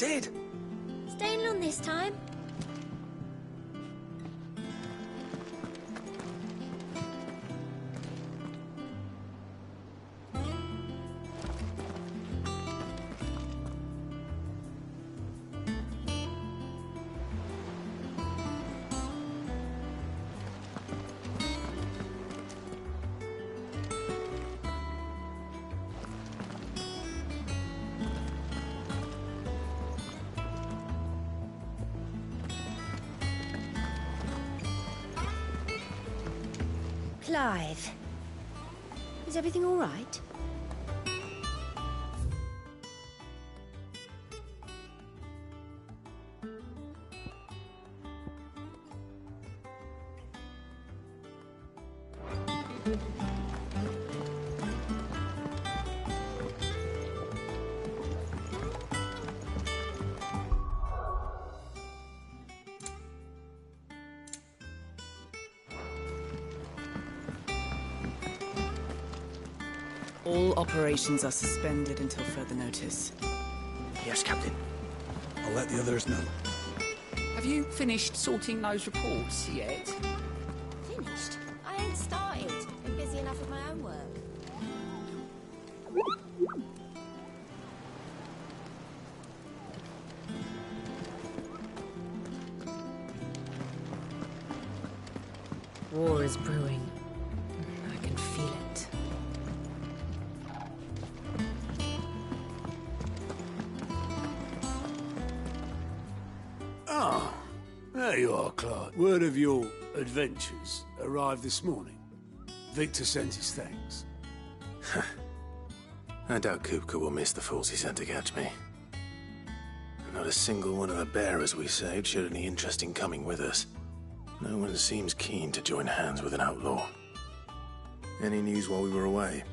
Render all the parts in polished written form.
said. Staying on this time? Clive, is everything all right? All operations are suspended until further notice. Yes, Captain. I'll let the others know. Have you finished sorting those reports yet? Finished? I ain't started. Been busy enough with my own work. War is brewing. I can feel it. Ah, there you are, Clark. Word of your adventures arrived this morning. Victor sent his thanks. I doubt Kupka will miss the fools he sent to catch me. Not a single one of the bearers we saved showed any interest in coming with us. No one seems keen to join hands with an outlaw. Any news while we were away?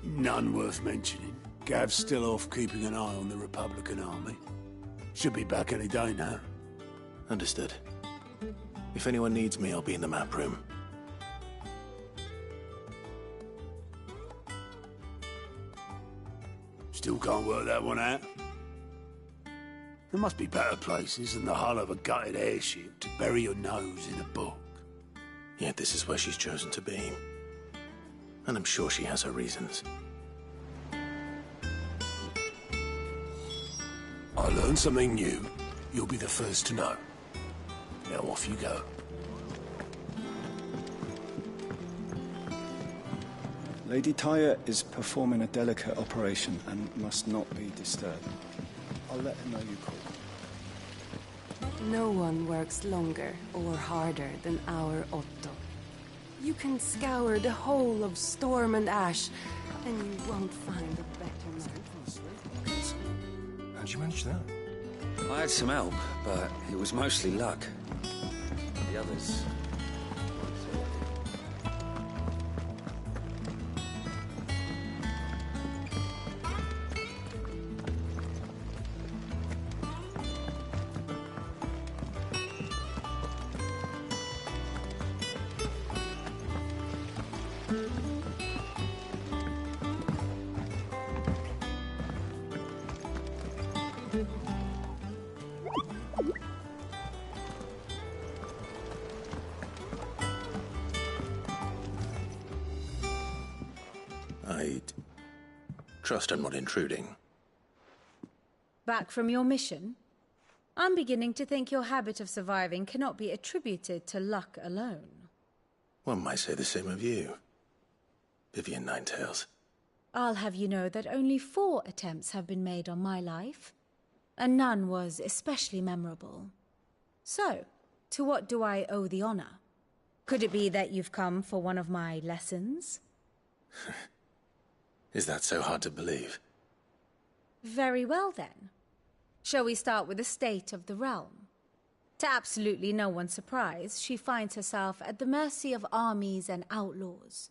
None worth mentioning. Gav's still off keeping an eye on the Republican army. Should be back any day now. Understood. If anyone needs me, I'll be in the map room. Still can't work that one out. There must be better places than the hull of a gutted airship to bury your nose in a book. Yet this is where she's chosen to be. And I'm sure she has her reasons. I learn something new, you'll be the first to know. Now off you go. Lady Tyre is performing a delicate operation and must not be disturbed. I'll let her know you called. No one works longer or harder than our Otto. You can scour the whole of Storm and Ash, and you won't find a better man. How'd you manage that? I had some help, but it was mostly luck. The others... I'd trust I'm not intruding. Back from your mission? I'm beginning to think your habit of surviving cannot be attributed to luck alone. One might say the same of you, Vivian Ninetails. I'll have you know that only 4 attempts have been made on my life, and none was especially memorable. So, to what do I owe the honor? Could it be that you've come for one of my lessons? Is that so hard to believe? Very well then. Shall we start with the state of the realm? To absolutely no one's surprise, she finds herself at the mercy of armies and outlaws.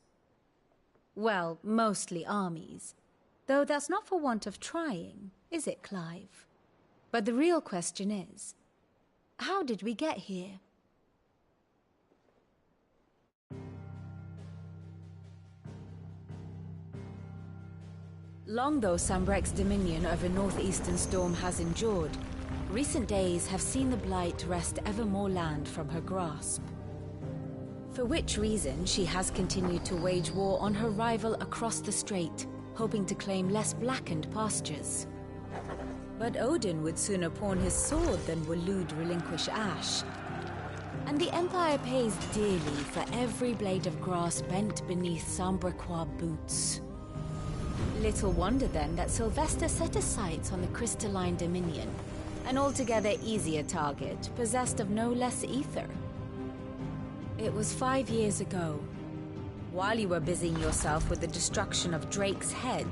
Well, mostly armies. Though that's not for want of trying, is it, Clive? But the real question is, how did we get here? Long though Sambrek's dominion over northeastern Storm has endured, recent days have seen the Blight wrest ever more land from her grasp. For which reason she has continued to wage war on her rival across the strait, hoping to claim less blackened pastures. But Odin would sooner pawn his sword than Waloed relinquish Ash. And the Empire pays dearly for every blade of grass bent beneath Sambrequois boots. Little wonder then that Sylvester set his sights on the Crystalline Dominion, an altogether easier target, possessed of no less ether. It was 5 years ago, while you were busying yourself with the destruction of Drake's head,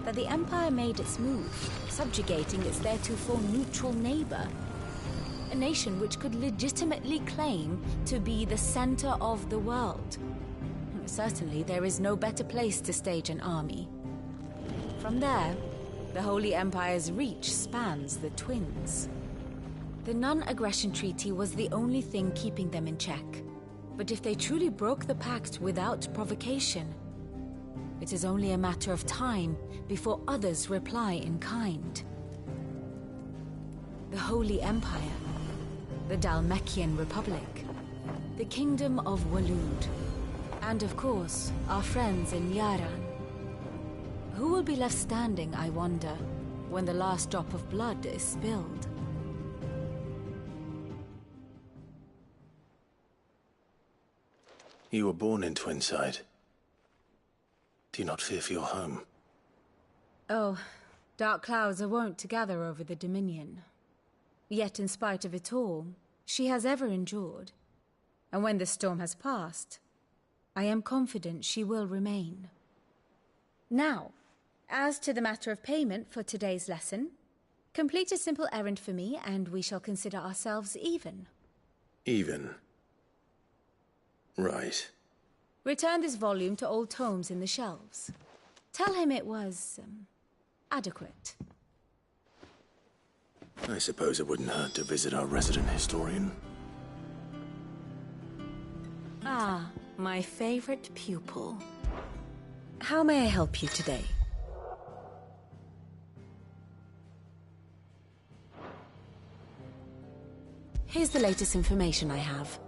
that the Empire made its move, subjugating its theretofore neutral neighbor. A nation which could legitimately claim to be the center of the world. Certainly, there is no better place to stage an army. From there, the Holy Empire's reach spans the Twins. The non-aggression treaty was the only thing keeping them in check. But if they truly broke the pact without provocation, it is only a matter of time before others reply in kind. The Holy Empire, the Dhalmekian Republic, the Kingdom of Waloed, and of course, our friends in Yaran. Who will be left standing, I wonder, when the last drop of blood is spilled? You were born in Twinside. Do you not fear for your home? Oh, dark clouds are wont to gather over the Dominion. Yet in spite of it all, she has ever endured. And when the storm has passed, I am confident she will remain. Now, as to the matter of payment for today's lesson, complete a simple errand for me and we shall consider ourselves even. Even? Right. Return this volume to old tomes in the shelves. Tell him it was, adequate. I suppose it wouldn't hurt to visit our resident historian. Ah, my favorite pupil. How may I help you today? Here's the latest information I have.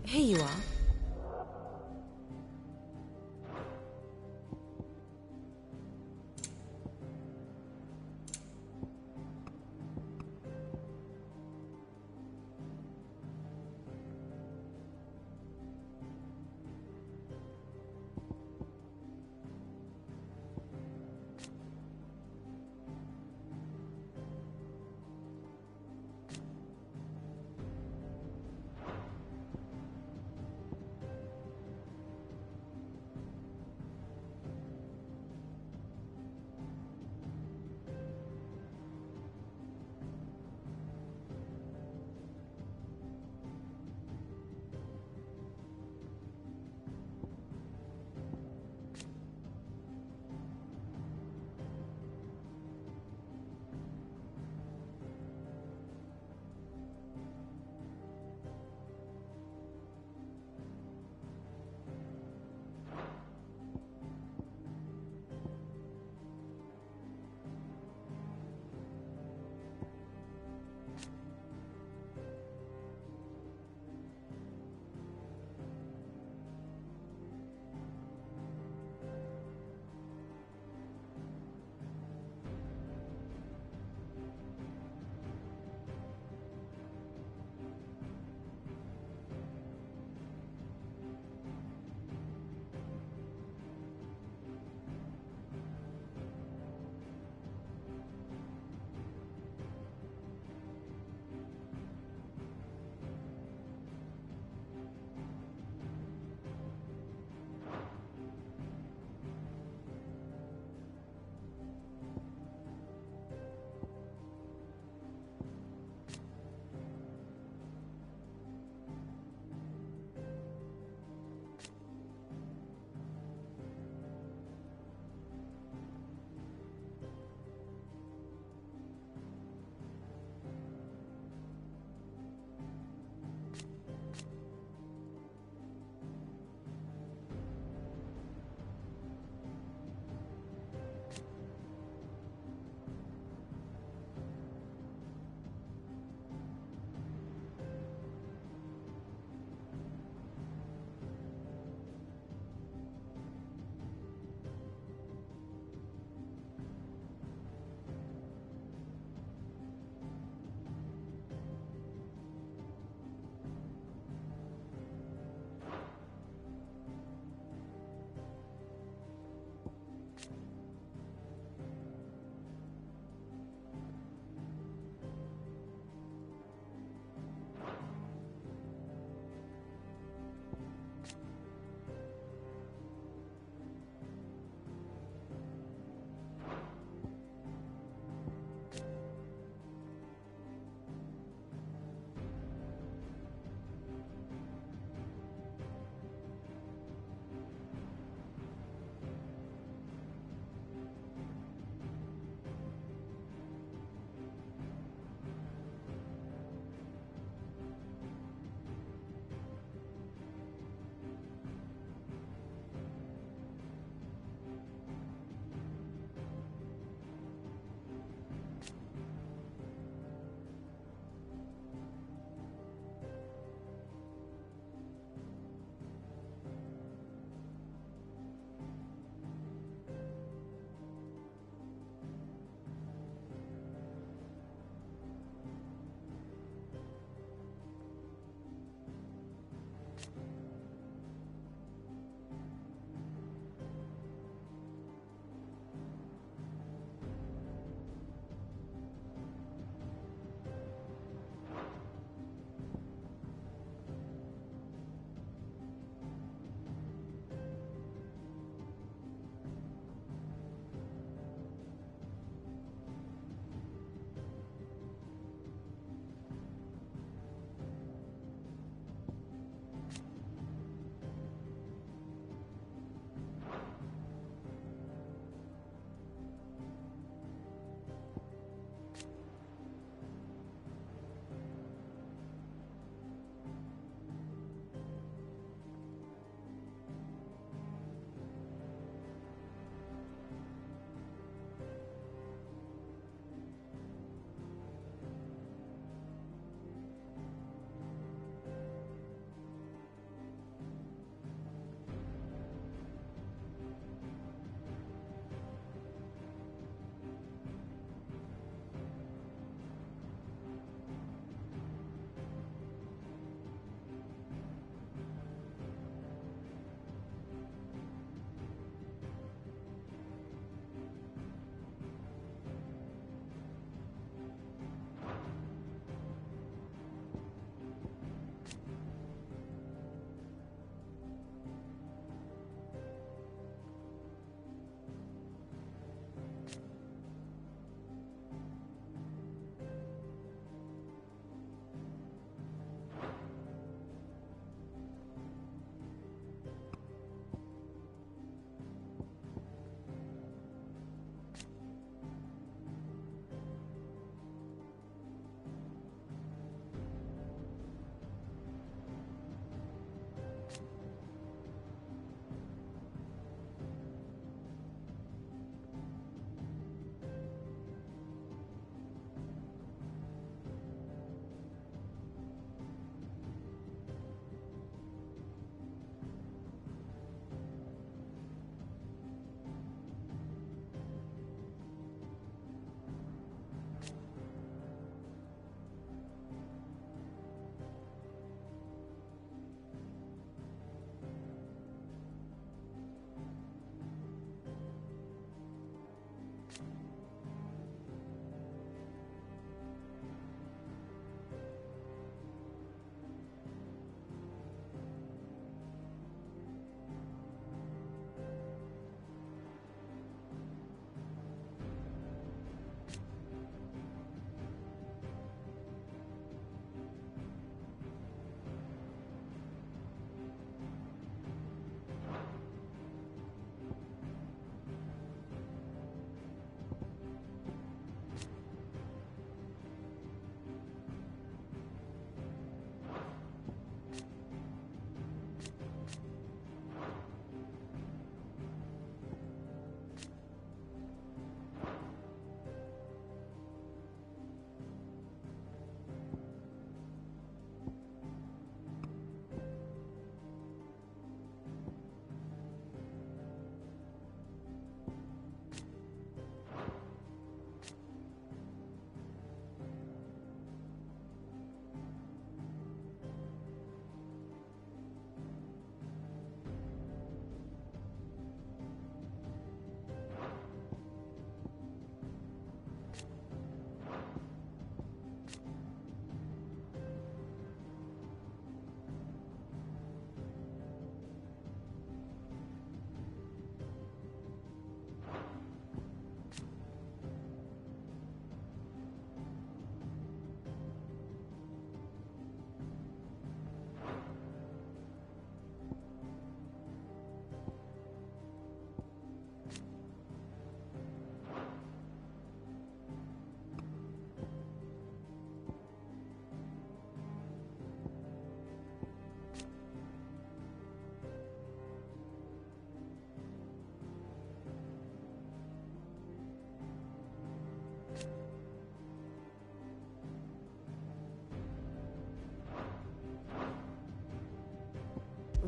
Here you are.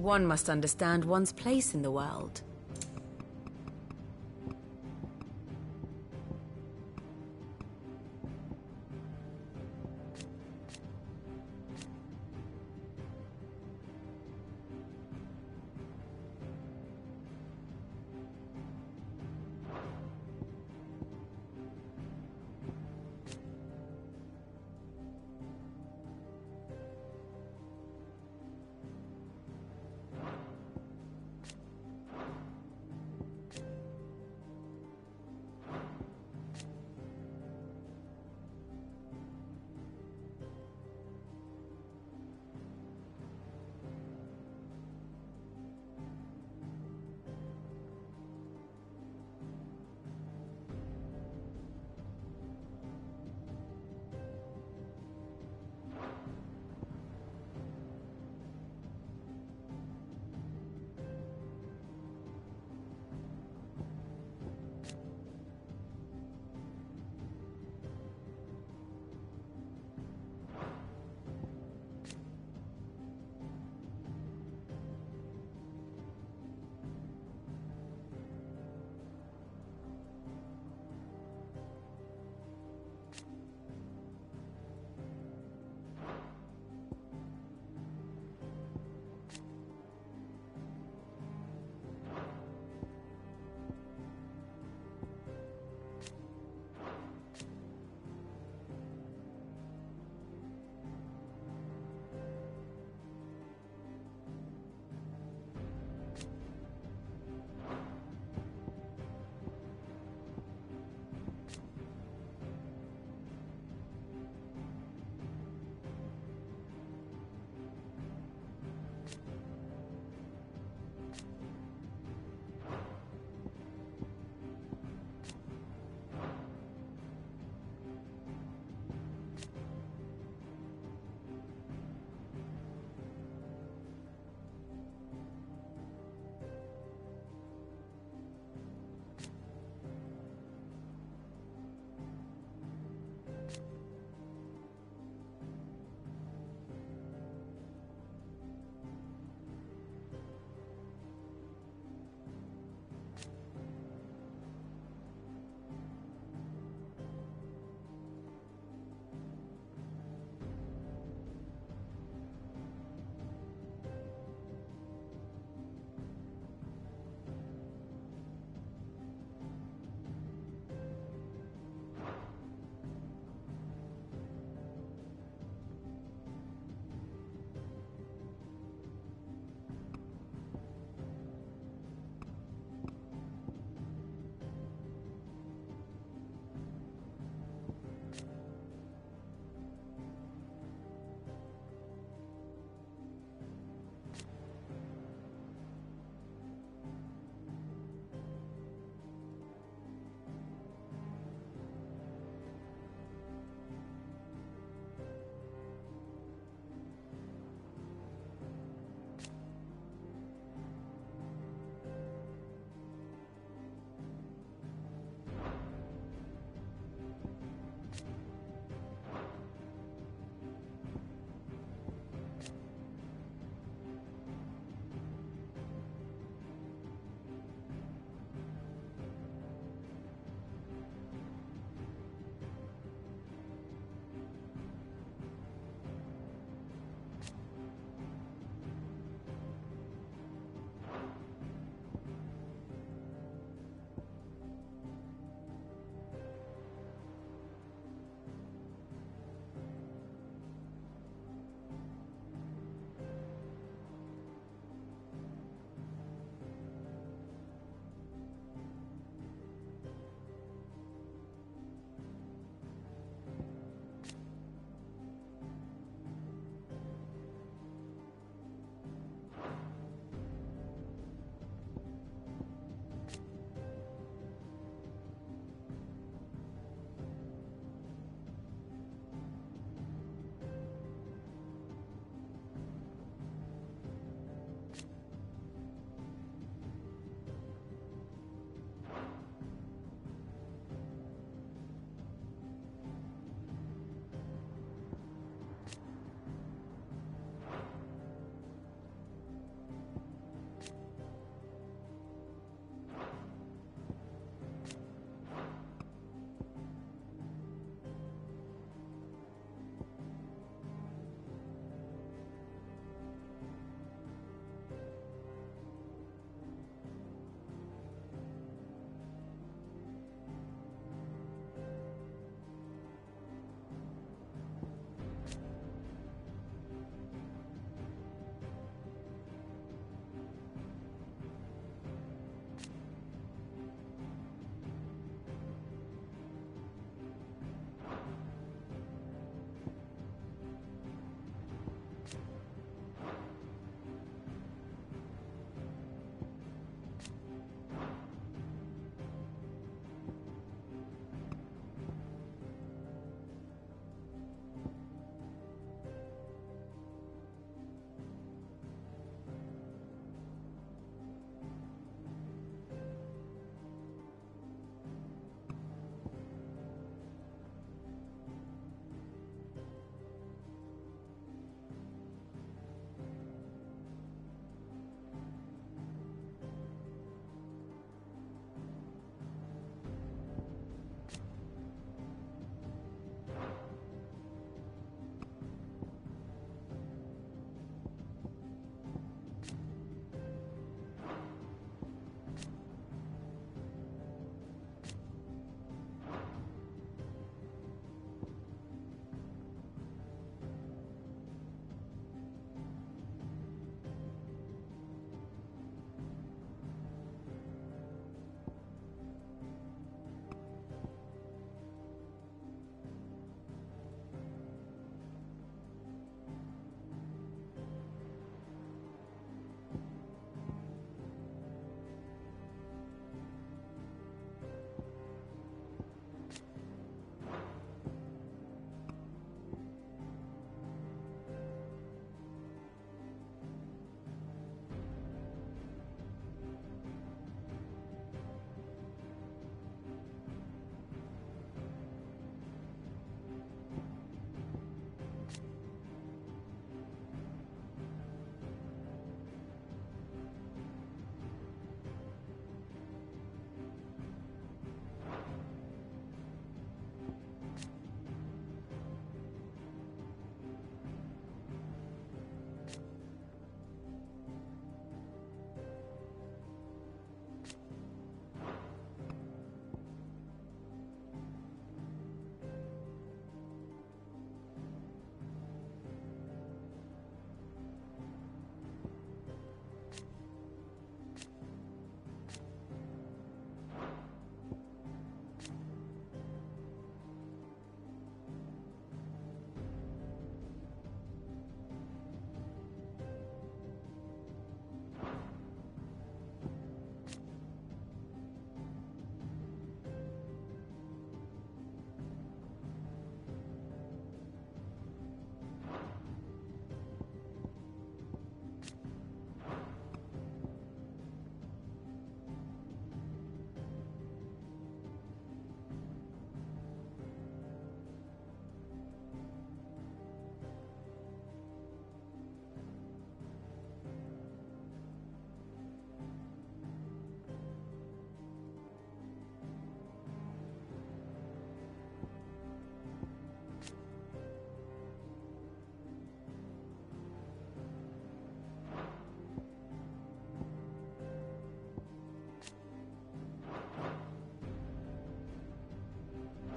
One must understand one's place in the world.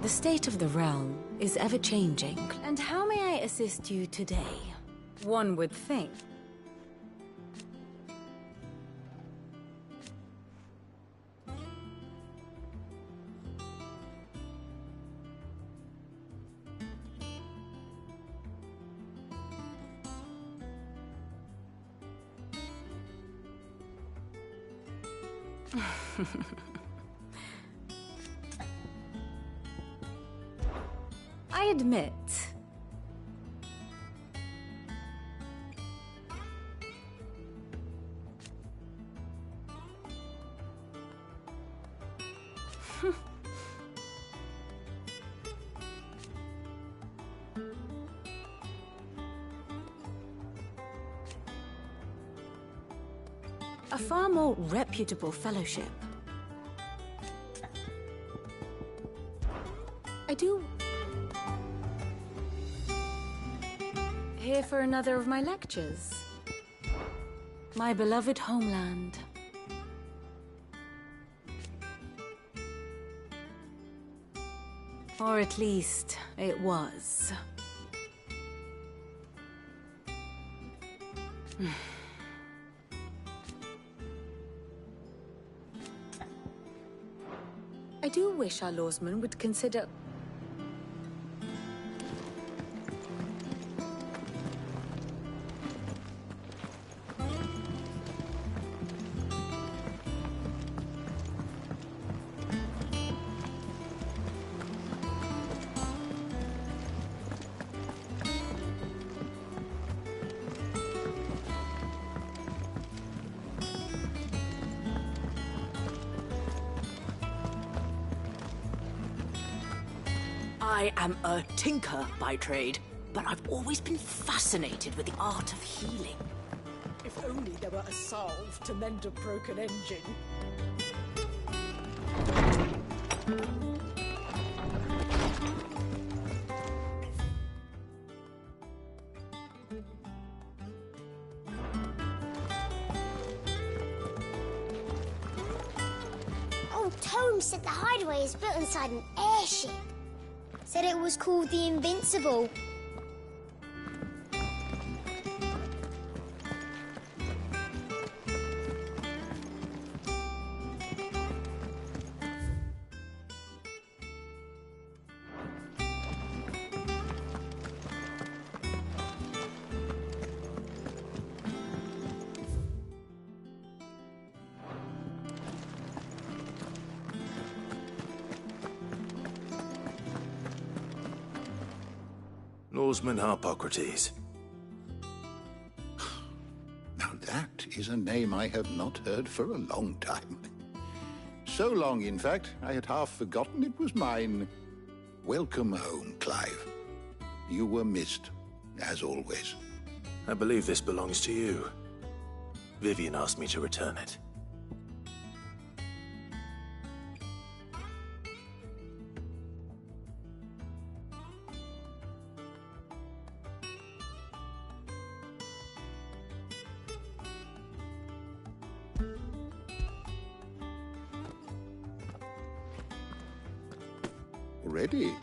The state of the realm is ever-changing. And how may I assist you today? One would think. I admit. A far more reputable fellowship. I do... Here for another of my lectures. My beloved homeland. Or at least, it was. I do wish our lawsmen would consider... I am a tinker by trade, but I've always been fascinated with the art of healing. If only there were a salve to mend a broken engine. Old Tome said the hideaway is built inside an airship. Said it was called the Invincible. Lawsman Harpocrates. Now that is a name I have not heard for a long time. So long, in fact, I had half forgotten it was mine. Welcome home, Clive. You were missed, as always. I believe this belongs to you. Vivian asked me to return it. Already?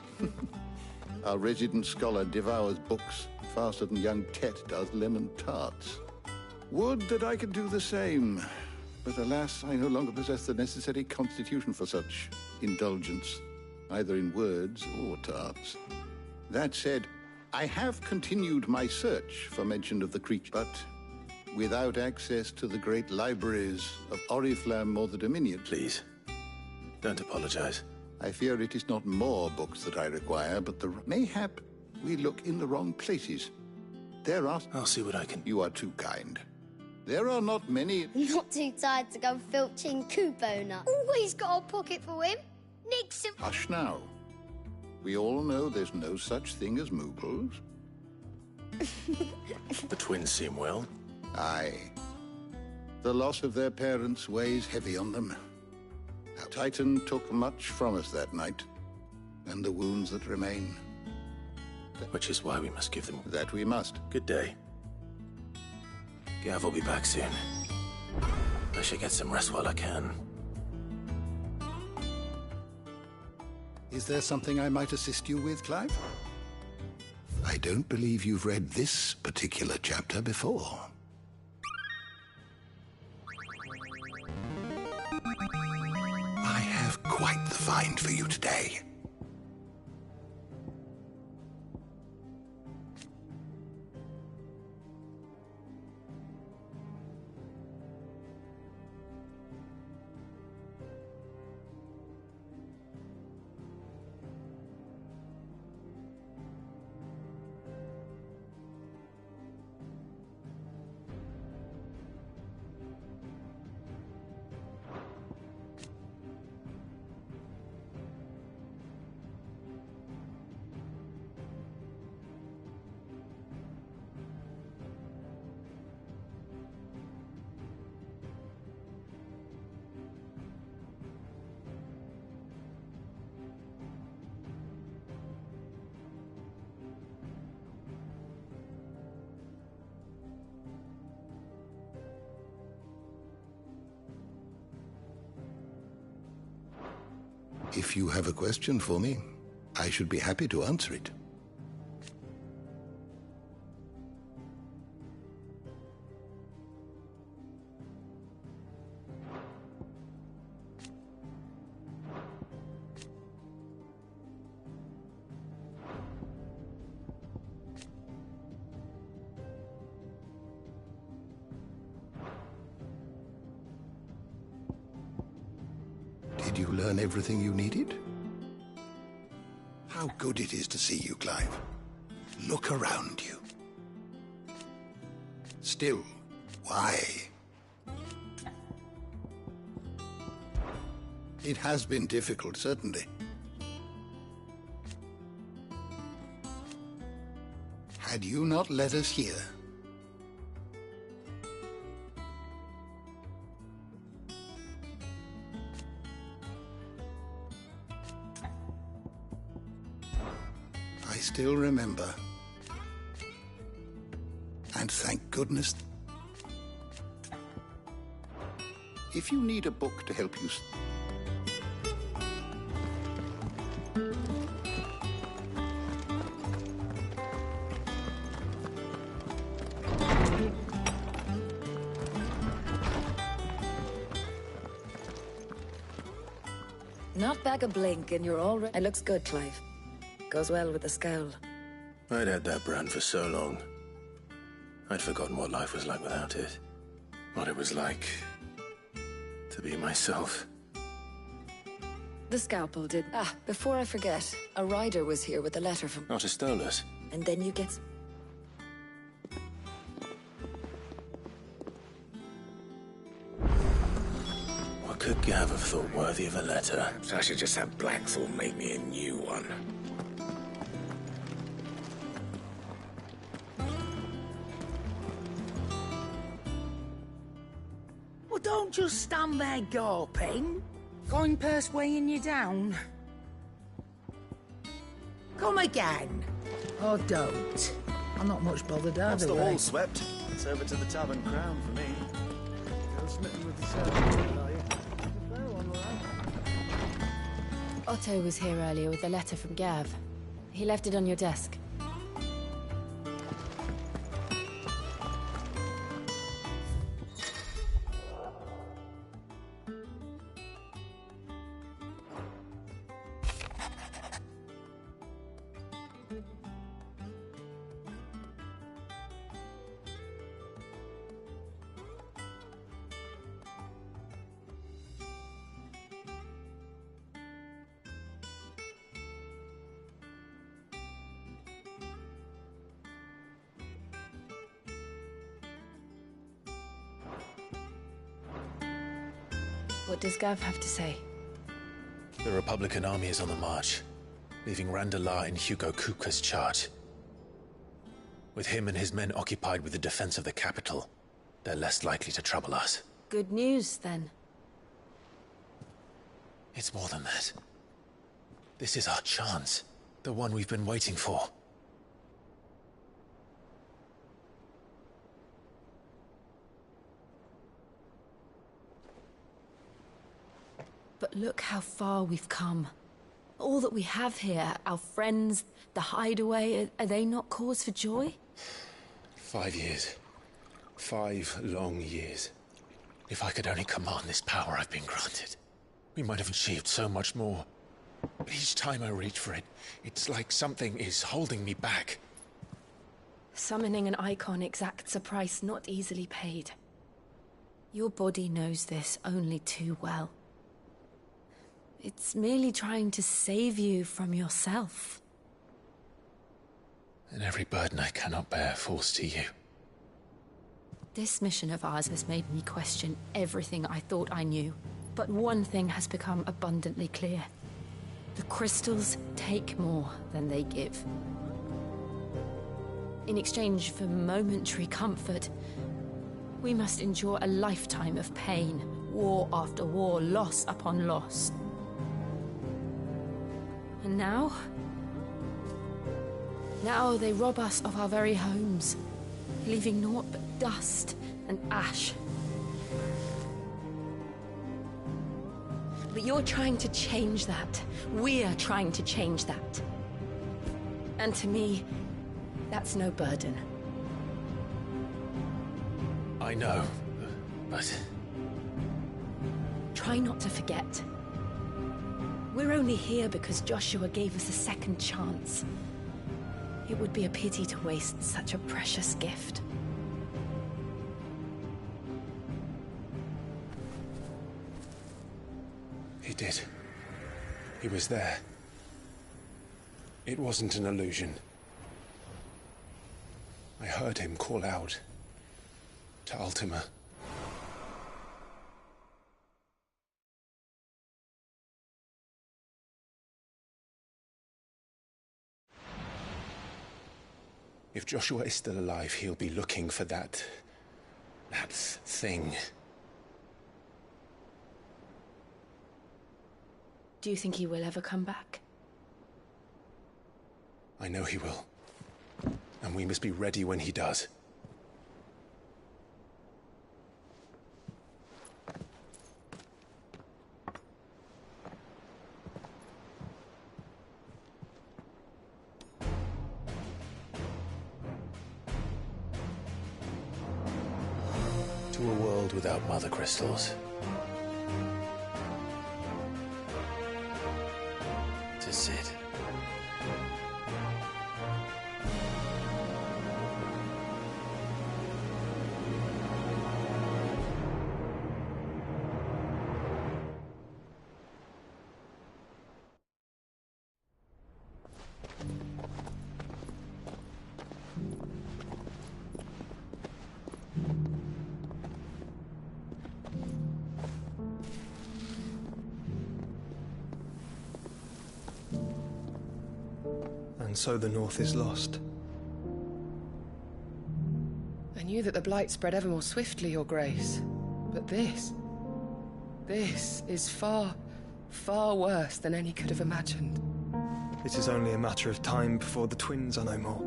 Our resident scholar devours books faster than young Tet does lemon tarts. Would that I could do the same. But alas, I no longer possess the necessary constitution for such indulgence, either in words or tarts. That said, I have continued my search for mention of the creature, but without access to the great libraries of Oriflamme or the Dominion. Please, don't apologize. I fear it is not more books that I require, but mayhap we look in the wrong places. There are... I'll see what I can... You are too kind. There are not many... Not too tired to go filching Kubona. Always got a pocket for him. Nixon... Hush now. We all know there's no such thing as Moogles. The twins seem well. Aye. The loss of their parents weighs heavy on them. Our Titan took much from us that night, and the wounds that remain. Which is why we must give them... That we must. Good day. Gav will be back soon. I should get some rest while I can. Is there something I might assist you with, Clive? I don't believe you've read this particular chapter before. I have quite the find for you today. If you have a question for me, I should be happy to answer it. Did you learn everything you needed? How good it is to see you, Clive. Look around you. Still, why? It has been difficult, certainly. Had you not led us here, I still remember. And thank goodness. If you need a book to help you... Not back a blink and you're all right. It looks good, Clive. Goes well with the scowl. I'd had that brand for so long. I'd forgotten what life was like without it. What it was like to be myself. The scalpel did. Ah, before I forget, a rider was here with a letter from... Autostolas. And then you get... What could Gav have thought worthy of a letter? So I should just have Blackthorn make me a new one. Well, don't just stand there gawping. Going past weighing you down. Come again. Or don't. I'm not much bothered either Once the way. hall's swept, it's over to the Tavern Crown for me. Still smitten with the servant, are you? Otto was here earlier with a letter from Gav. He left it on your desk. What does Gav have to say? The Republican army is on the march, leaving Randalar in Hugo Kuka's charge. With him and his men occupied with the defense of the capital, they're less likely to trouble us. Good news, then. It's more than that. This is our chance. The one we've been waiting for. But look how far we've come. All that we have here, our friends, the hideaway, are they not cause for joy? 5 years. 5 long years. If I could only command this power I've been granted, we might have achieved so much more. But each time I reach for it, it's like something is holding me back. Summoning an icon exacts a price not easily paid. Your body knows this only too well. It's merely trying to save you from yourself. And every burden I cannot bear falls to you. This mission of ours has made me question everything I thought I knew. But one thing has become abundantly clear. The crystals take more than they give. In exchange for momentary comfort, we must endure a lifetime of pain, war after war, loss upon loss. And now? Now they rob us of our very homes, leaving naught but dust and ash. But you're trying to change that. We're trying to change that. And to me, that's no burden. I know, but... Try not to forget. We're only here because Joshua gave us a second chance. It would be a pity to waste such a precious gift. He did. He was there. It wasn't an illusion. I heard him call out to Ultima. If Joshua is still alive, he'll be looking for that thing. Do you think he will ever come back? I know he will. And we must be ready when he does. To a world without mother crystals. To Cid. And so the North is lost. I knew that the Blight spread ever more swiftly, Your Grace. But this is far, far worse than any could have imagined. It is only a matter of time before the twins are no more.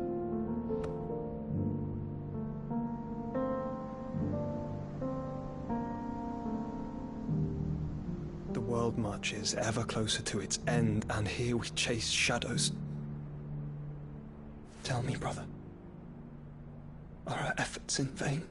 The world marches ever closer to its end, and here we chase shadows. Tell me, brother, are our efforts in vain?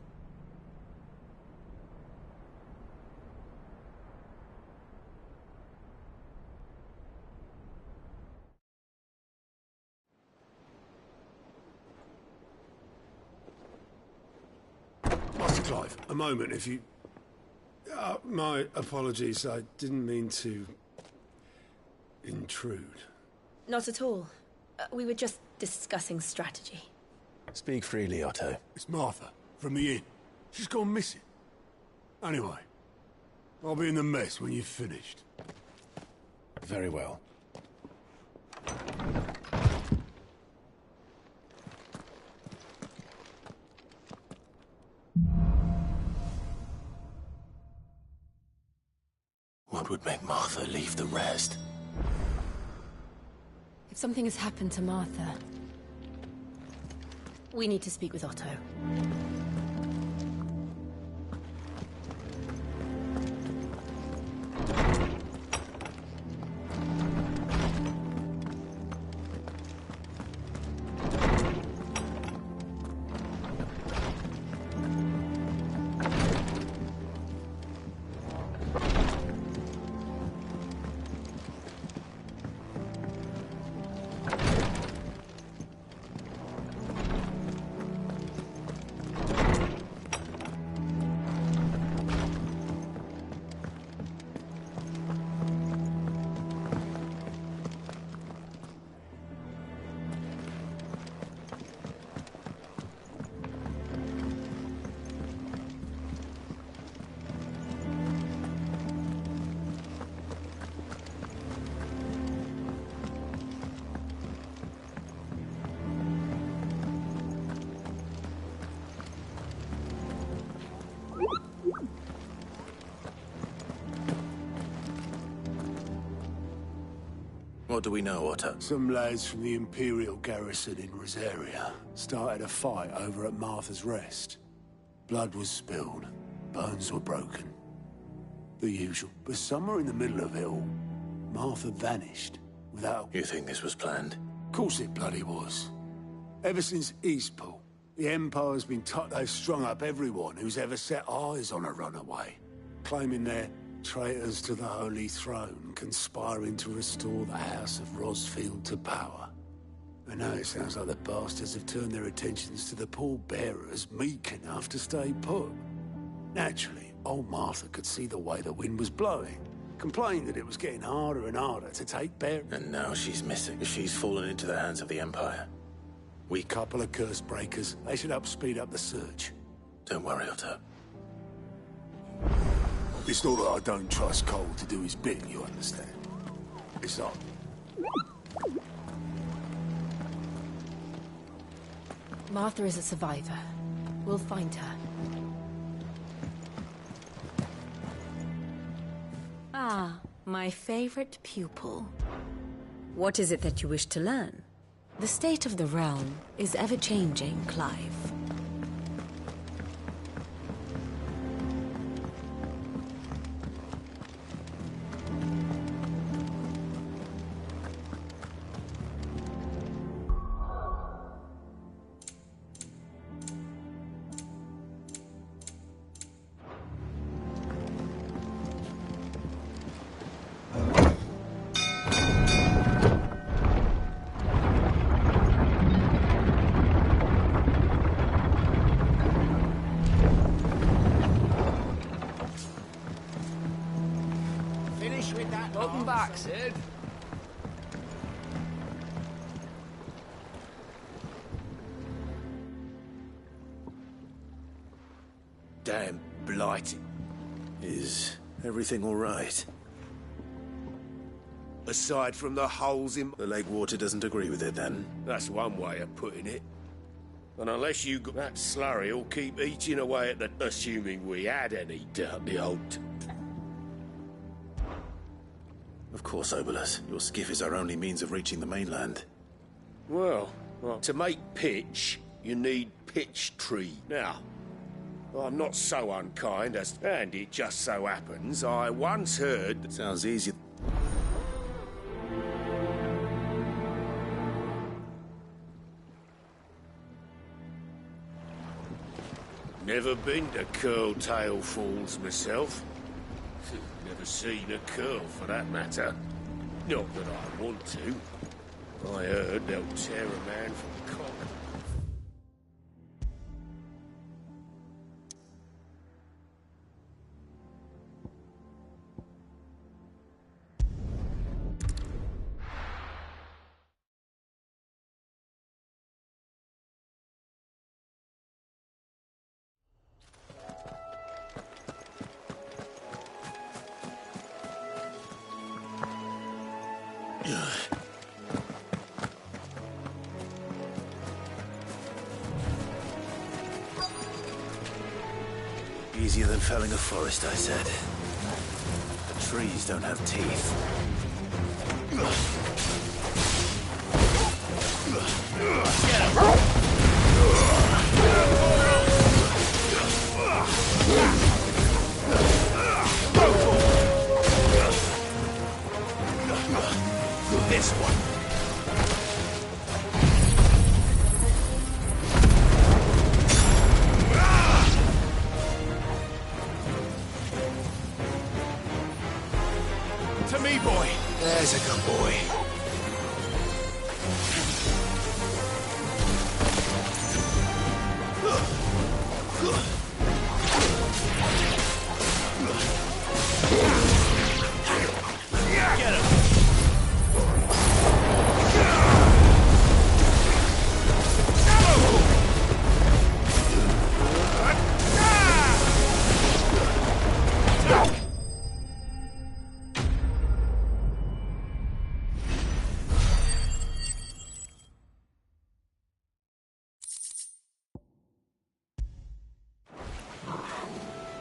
Master Clive, a moment, if you... my apologies, I didn't mean to... intrude. Not at all. We were just discussing strategy. Speak freely, Otto. It's Martha, from the inn. She's gone missing. Anyway, I'll be in the mess when you've finished. Very well. What would make Martha leave the rest? If something has happened to Martha, we need to speak with Otto. What do we know, Otto? Some lads from the Imperial garrison in Rosaria started a fight over at Martha's Rest. Blood was spilled, bones were broken. The usual. But somewhere in the middle of it all, Martha vanished without... You think this was planned? Of course it bloody was. Ever since Eastpool, the Empire's been taught they've strung up everyone who's ever set eyes on a runaway, claiming they're traitors to the Holy Throne, conspiring to restore the House of Rosfield to power. And now it sounds like the bastards have turned their attentions to the pallbearers meek enough to stay put. Naturally, old Martha could see the way the wind was blowing, complained that it was getting harder and harder to take bear. And now she's missing. She's fallen into the hands of the Empire. We couple of curse breakers. They should help speed up the search. Don't worry, Otto. It's not that I don't trust Cole to do his bit, you understand? It's not. Martha is a survivor. We'll find her. Ah, my favorite pupil. What is it that you wish to learn? The state of the realm is ever-changing, Clive. Welcome back, Sid. Damn blight. Is everything all right? Aside from the holes in... The lake water doesn't agree with it, then? That's one way of putting it. And unless you got... That slurry will keep eating away at the... Assuming we had any dirty old... Of course, Obolus. Your skiff is our only means of reaching the mainland. Well, to make pitch, you need pitch tree. Now, I'm not so unkind as... And it just so happens, I once heard... It sounds easy. Never been to Curltail Falls myself. Never seen a curl, for that matter. Not that I want to. I heard they'll tear a man from cock. Easier than felling a forest, I said. The trees don't have teeth. This one. To me, boy. There's a good boy. Get him.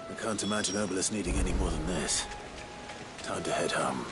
I can't imagine Obolus needing any more than this. Time to head home.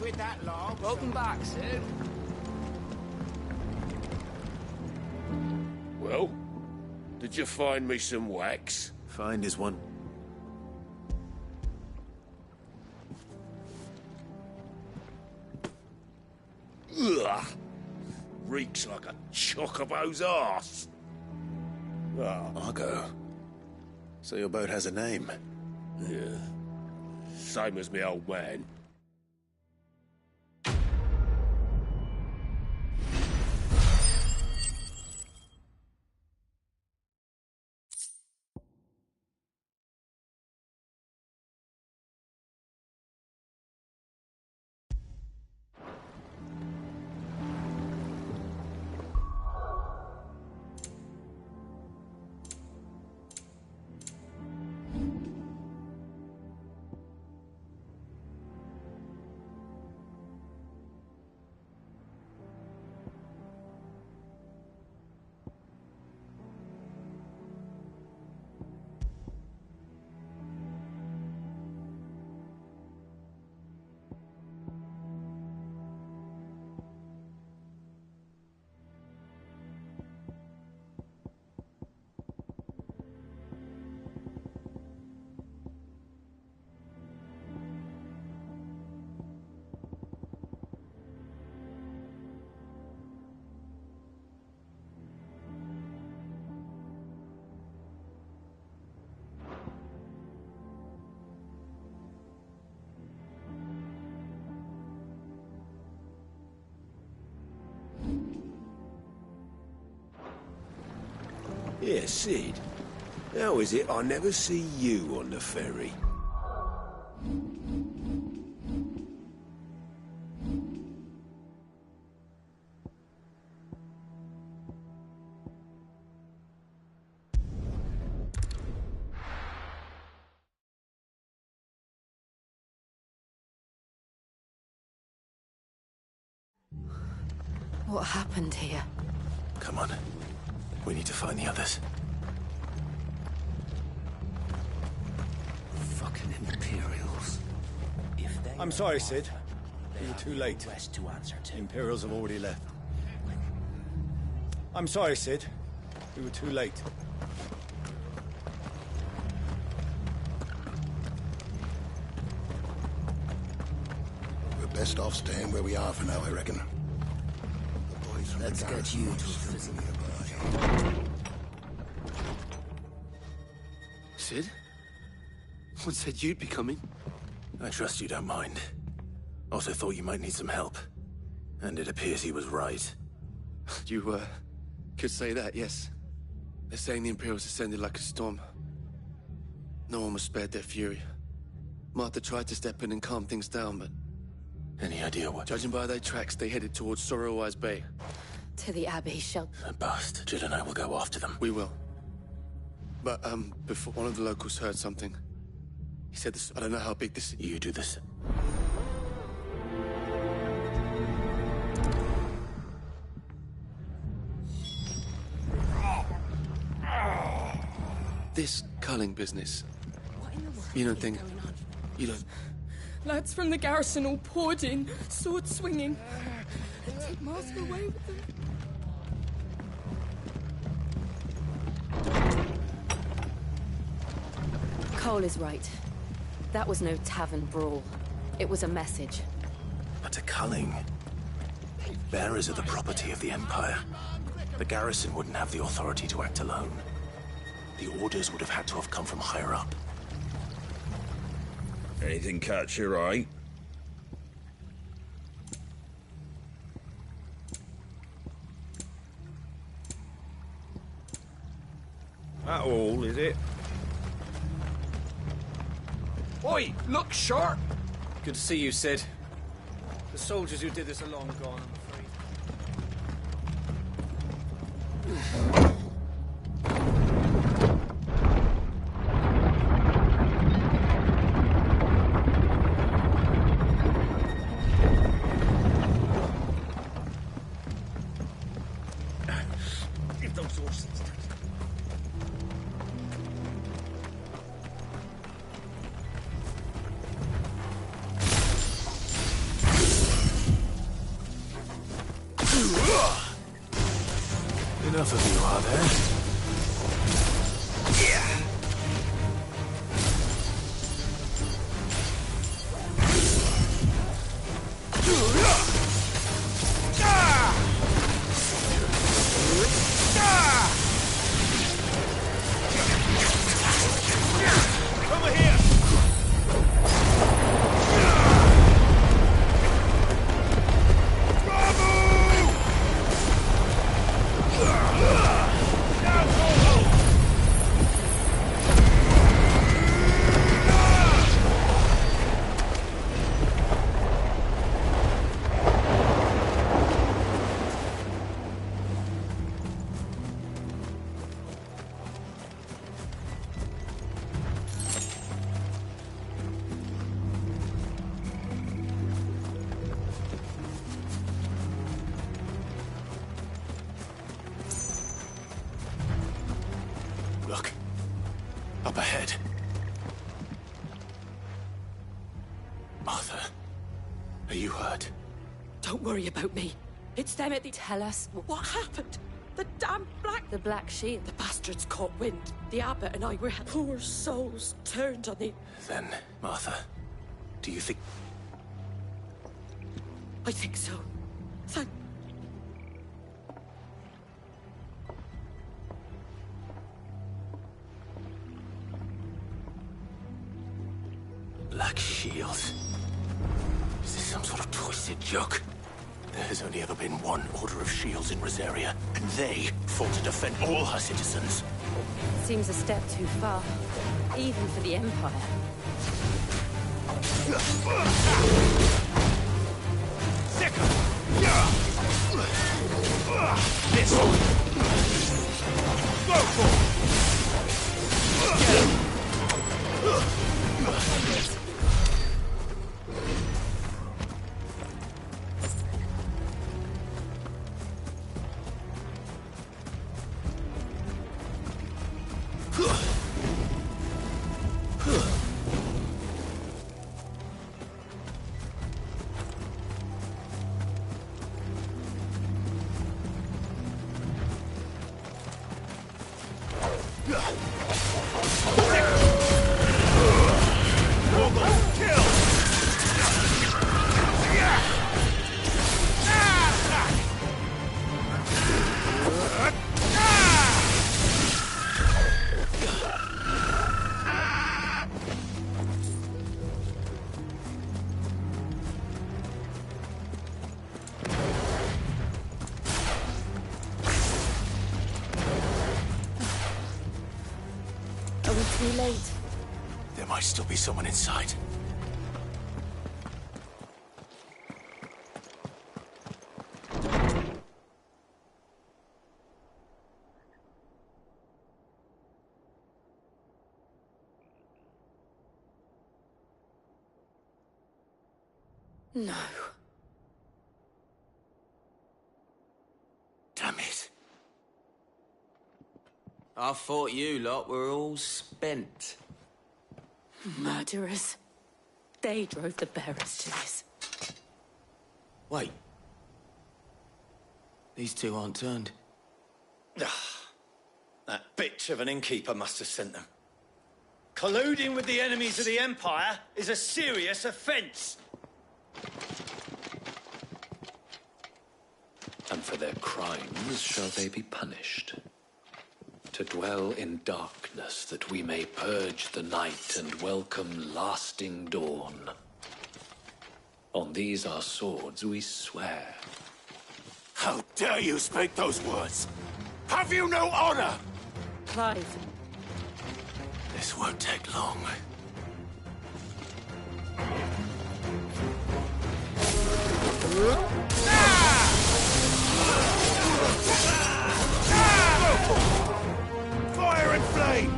With that log. Welcome back, Sid. Well, did you find me some wax? Find is one. Ugh! Reeks like a chocobo's arse. Argo. So your boat has a name? Yeah. Same as me old man. Yeah, Sid. How is it I never see you on the ferry? What happened here? Come on. We need to find the others. Fucking Imperials. I'm sorry, Sid. You were too late. The Imperials have already left. I'm sorry, Sid. We were too late. We're best off staying where we are for now, I reckon. Let's get you to physical. Sid? What said you'd be coming? I trust you don't mind. Also thought you might need some help. And it appears he was right. You, could say that, yes. They're saying the Imperials ascended like a storm. No one was spared their fury. Martha tried to step in and calm things down, but... Any idea what? Judging by their tracks, they headed towards Sorrowwise Bay. To the Abbey shelter. A bust. Jill and I will go after them. We will. But, before one of the locals heard something. He said this... I don't know how big this... You do this. This culling business. You don't think... You don't... Lads from the garrison all poured in, sword swinging. They take Martha away with them. Cole is right. That was no tavern brawl. It was a message. But a culling. Bearers are the property of the Empire. The garrison wouldn't have the authority to act alone. The orders would have had to have come from higher up. Anything catch your eye? That all, is it? Oi, look sharp! Good to see you, Sid. The soldiers who did this are long gone, I'm afraid. Give those horses. Enough of you, are there? Over here! Look. Up ahead. Martha, are you hurt? Don't worry about me. It's them at the... Tell us What happened? The damn black... The Black Shield. The bastards caught wind. The abbot and I were... Poor souls turned on the... Then, Martha, do you think... I think so. Thank... Black Shield? Is this some sort of twisted joke? There has only ever been one Order of Shields in Rosaria, and they fought to defend all her citizens. Seems a step too far, even for the Empire. This one! Go for it! too late. There might still be someone inside. No. Damn it. I thought you lot were all spent. Murderers. They drove the bearers to this. Wait. These two aren't turned. That bitch of an innkeeper must have sent them. Colluding with the enemies of the Empire is a serious offence. And for their crimes shall they be punished. To dwell in darkness that we may purge the night and welcome lasting dawn. On these our swords we swear. How dare you speak those words? Have you no honor? Clive. This won't take long. Fire and flame!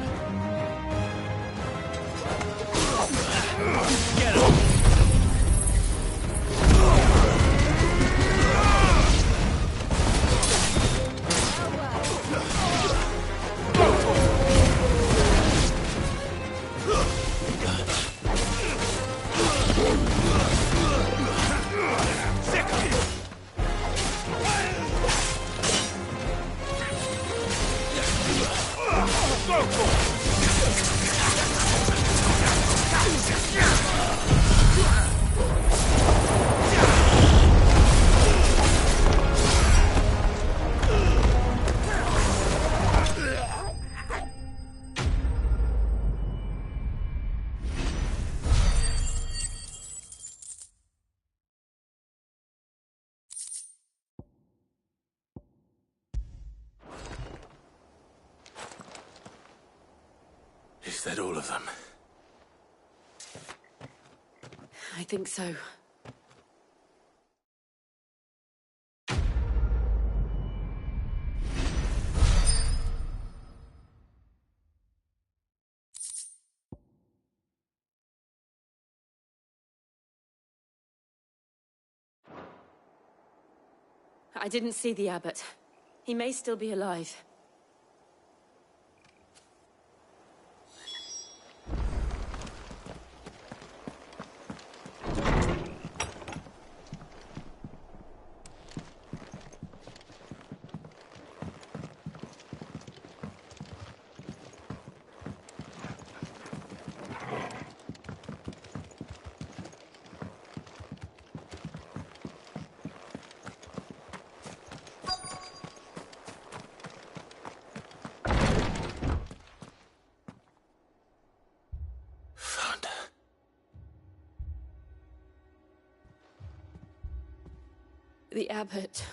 Get him! Is that all of them? I think so. I didn't see the abbot. He may still be alive. The abbot.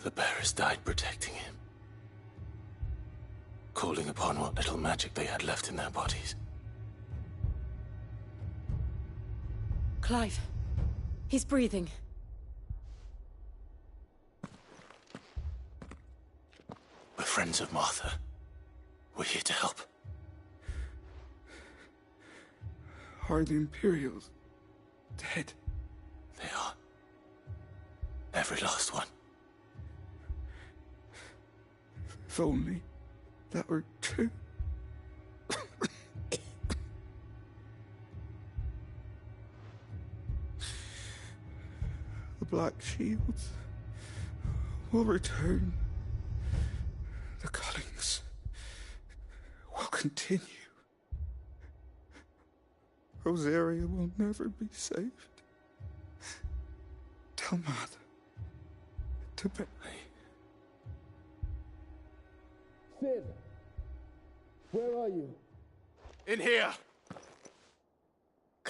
The bearers died protecting him. Calling upon what little magic they had left in their bodies. Clive. He's breathing. We're friends of Martha. We're here to help. Are the Imperials dead? They are. Every last one. If only that were true. The Black Shields will return. The Cullings will continue. Rosaria will never be saved. Tell Mother to be. Sid! Where are you? In here!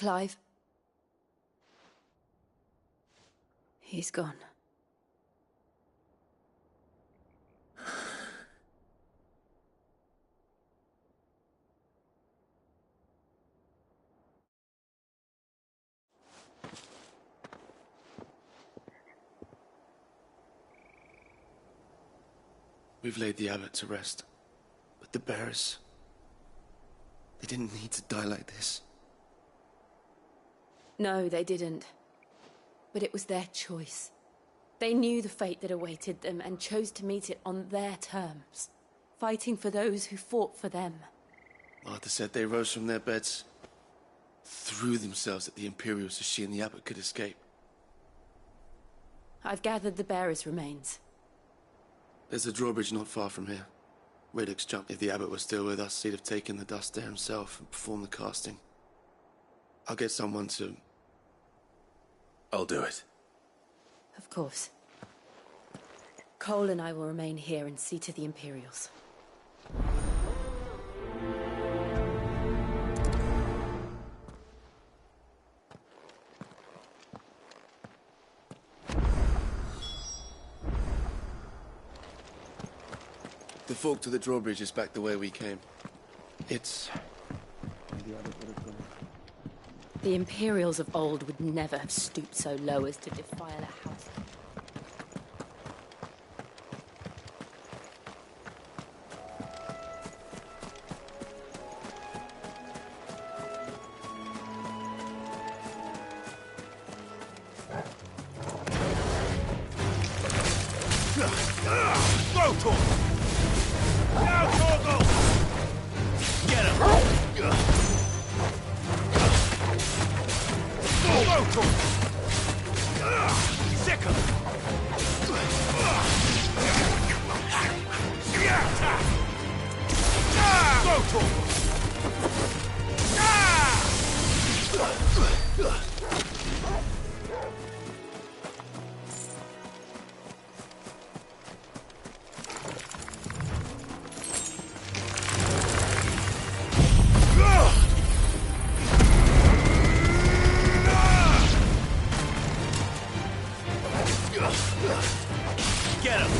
Clive? He's gone. We've laid the abbot to rest. But the bearers... they didn't need to die like this. No, they didn't. But it was their choice. They knew the fate that awaited them and chose to meet it on their terms, fighting for those who fought for them. Martha said they rose from their beds, threw themselves at the Imperials so she and the abbot could escape. I've gathered the bearers' remains. There's a drawbridge not far from here. Radix jumped. If the abbot was still with us, he'd have taken the dust there himself and performed the casting. I'll get someone to... I'll do it. Of course. Cole and I will remain here and see to the Imperials. The fork to the drawbridge is back the way we came. It's... The Imperials of old would never have stooped so low as to defile a house. Go, Torgal! Now, Torgal! Get him! Go, Torgal! Sick him! Go, Torgal! Get him!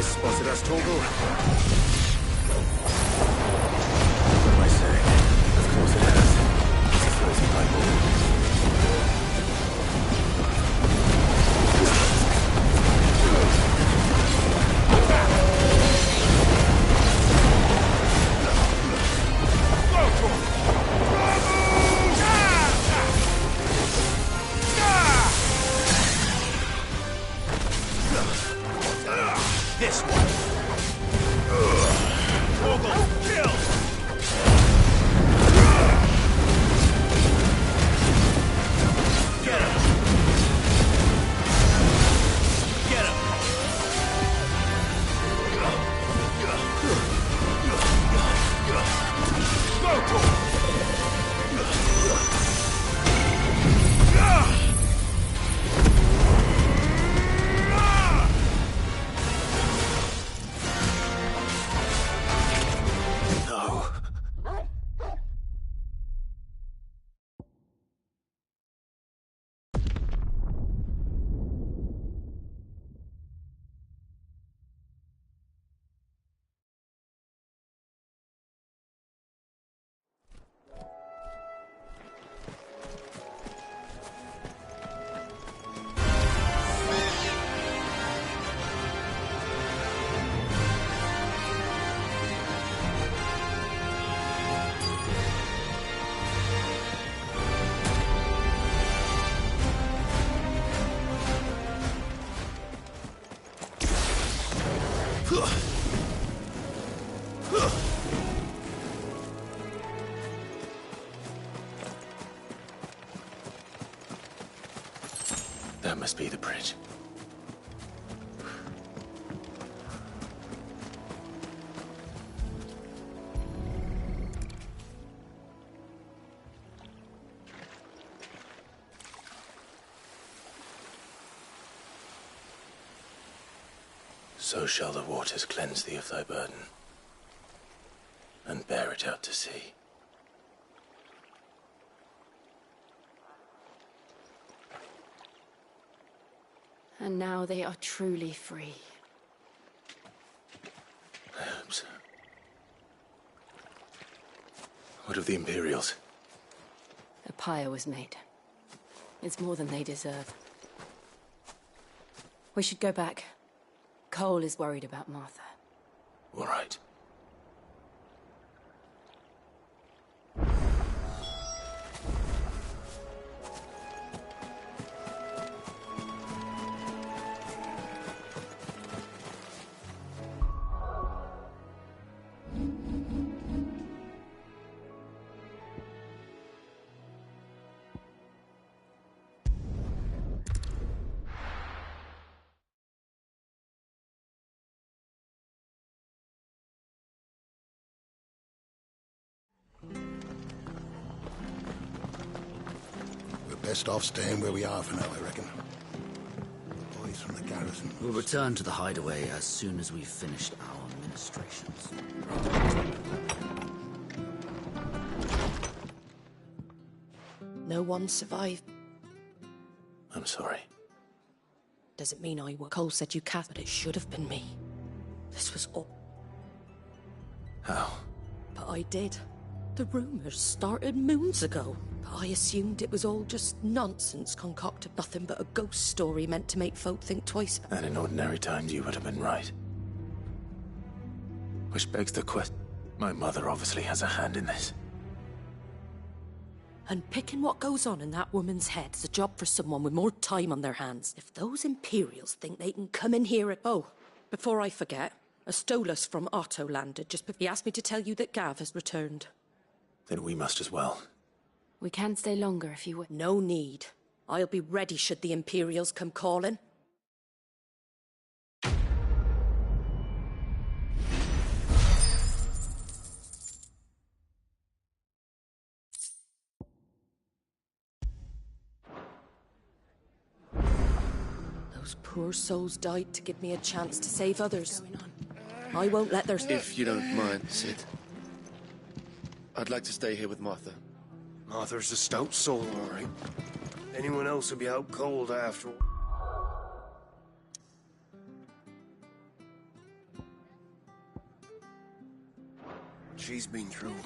Spotted us, Torgal. What am I saying? Of course it has. It's a floating eyeball. This one! Torgal, kill! Get him! Get him! Go, Torgal! That must be the bridge. So shall the waters cleanse thee of thy burden, and bear it out to sea. And now they are truly free. I hope so. What of the Imperials? A pyre was made. It's more than they deserve. We should go back. Cole is worried about Martha. All right. Best off staying where we are for now, I reckon. Boys from the garrison. We'll return to the hideaway as soon as we've finished our ministrations. No one survived. I'm sorry. Doesn't mean I were. Cole said you cast, but it should have been me. This was all. How? But I did. The rumors started moons ago. But I assumed it was all just nonsense concocted. Nothing but a ghost story meant to make folk think twice. And in ordinary times you would have been right. Which begs the question. My mother obviously has a hand in this. And picking what goes on in that woman's head is a job for someone with more time on their hands. If those Imperials think they can come in here at... Oh, before I forget, Astolas from Otto landed just before... He asked me to tell you that Gav has returned. Then we must as well. We can stay longer if you would. No need. I'll be ready should the Imperials come calling. Those poor souls died to give me a chance to save others. I won't let their... If you don't mind, Cid. I'd like to stay here with Martha. Martha's a stout soul, all right. Anyone else would be out cold after. She's been through.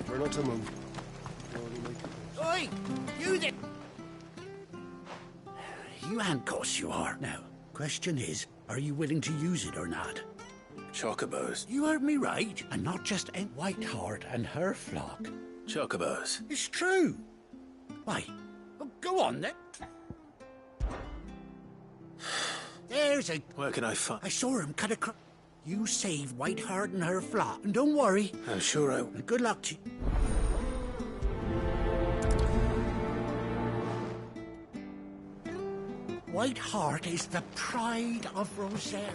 We're not to move. Oi! You there! You handcuffs you are now. Question is, are you willing to use it or not? Chocobos. You heard me right, and not just a Whiteheart and her flock. Chocobos. It's true. Why? Well, go on then. There's a... Where can I find... I saw him cut across... You save Whiteheart and her flock, and don't worry. I'm sure I... And good luck to you. Whiteheart is the pride of Rosaria.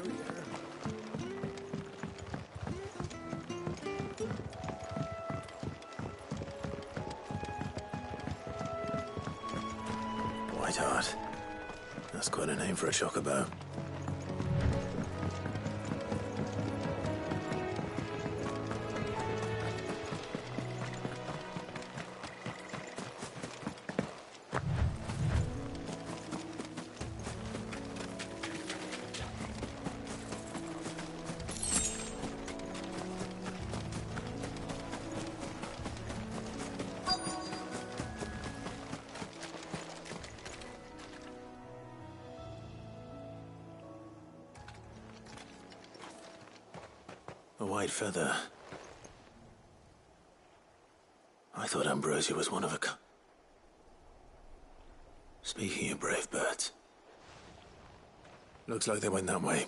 Whiteheart. That's quite a name for a chocobo. A white feather. I thought Ambrosia was one of a... Speaking of brave birds, looks like they went that way.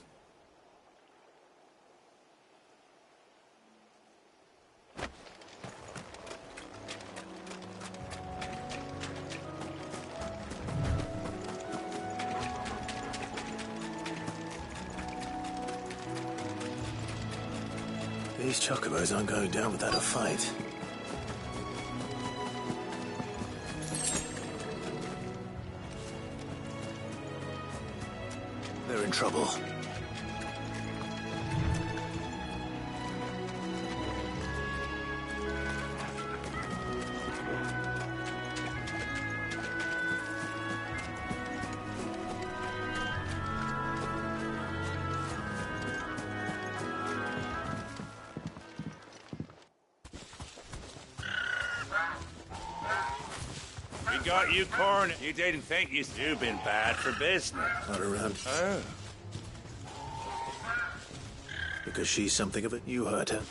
These chocobos aren't going down without a fight. They're in trouble. We got you cornered. You didn't think you've been bad for business. Not around. Oh. Because she's something of it, you hurt her.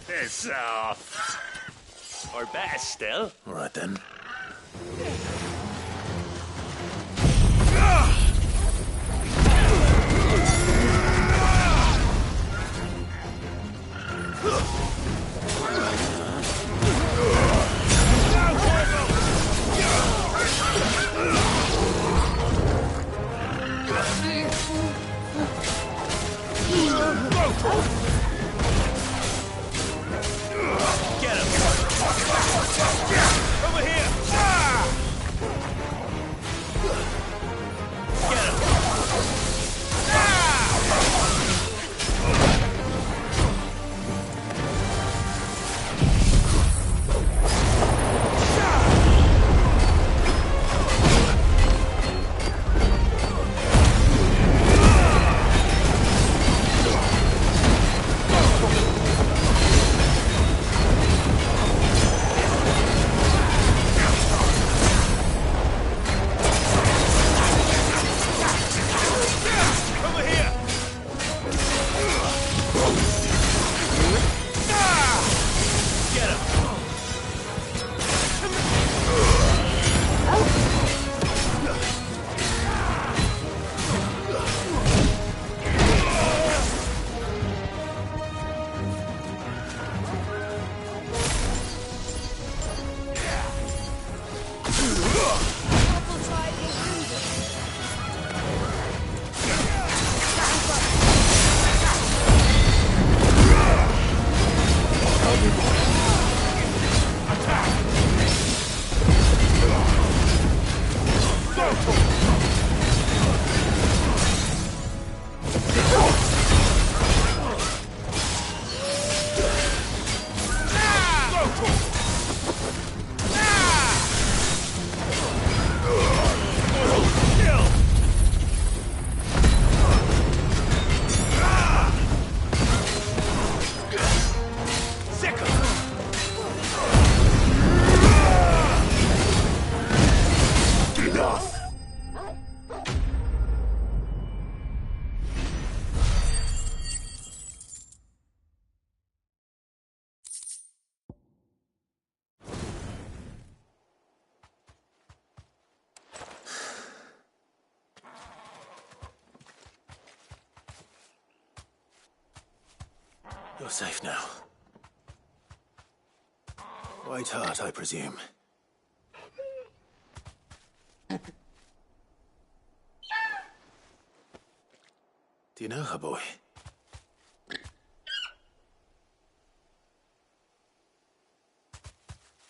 Piss off. Or better still. All right, then. Get him! Over here! Get him! You're safe now. White Hart, I presume. Do you know her, boy?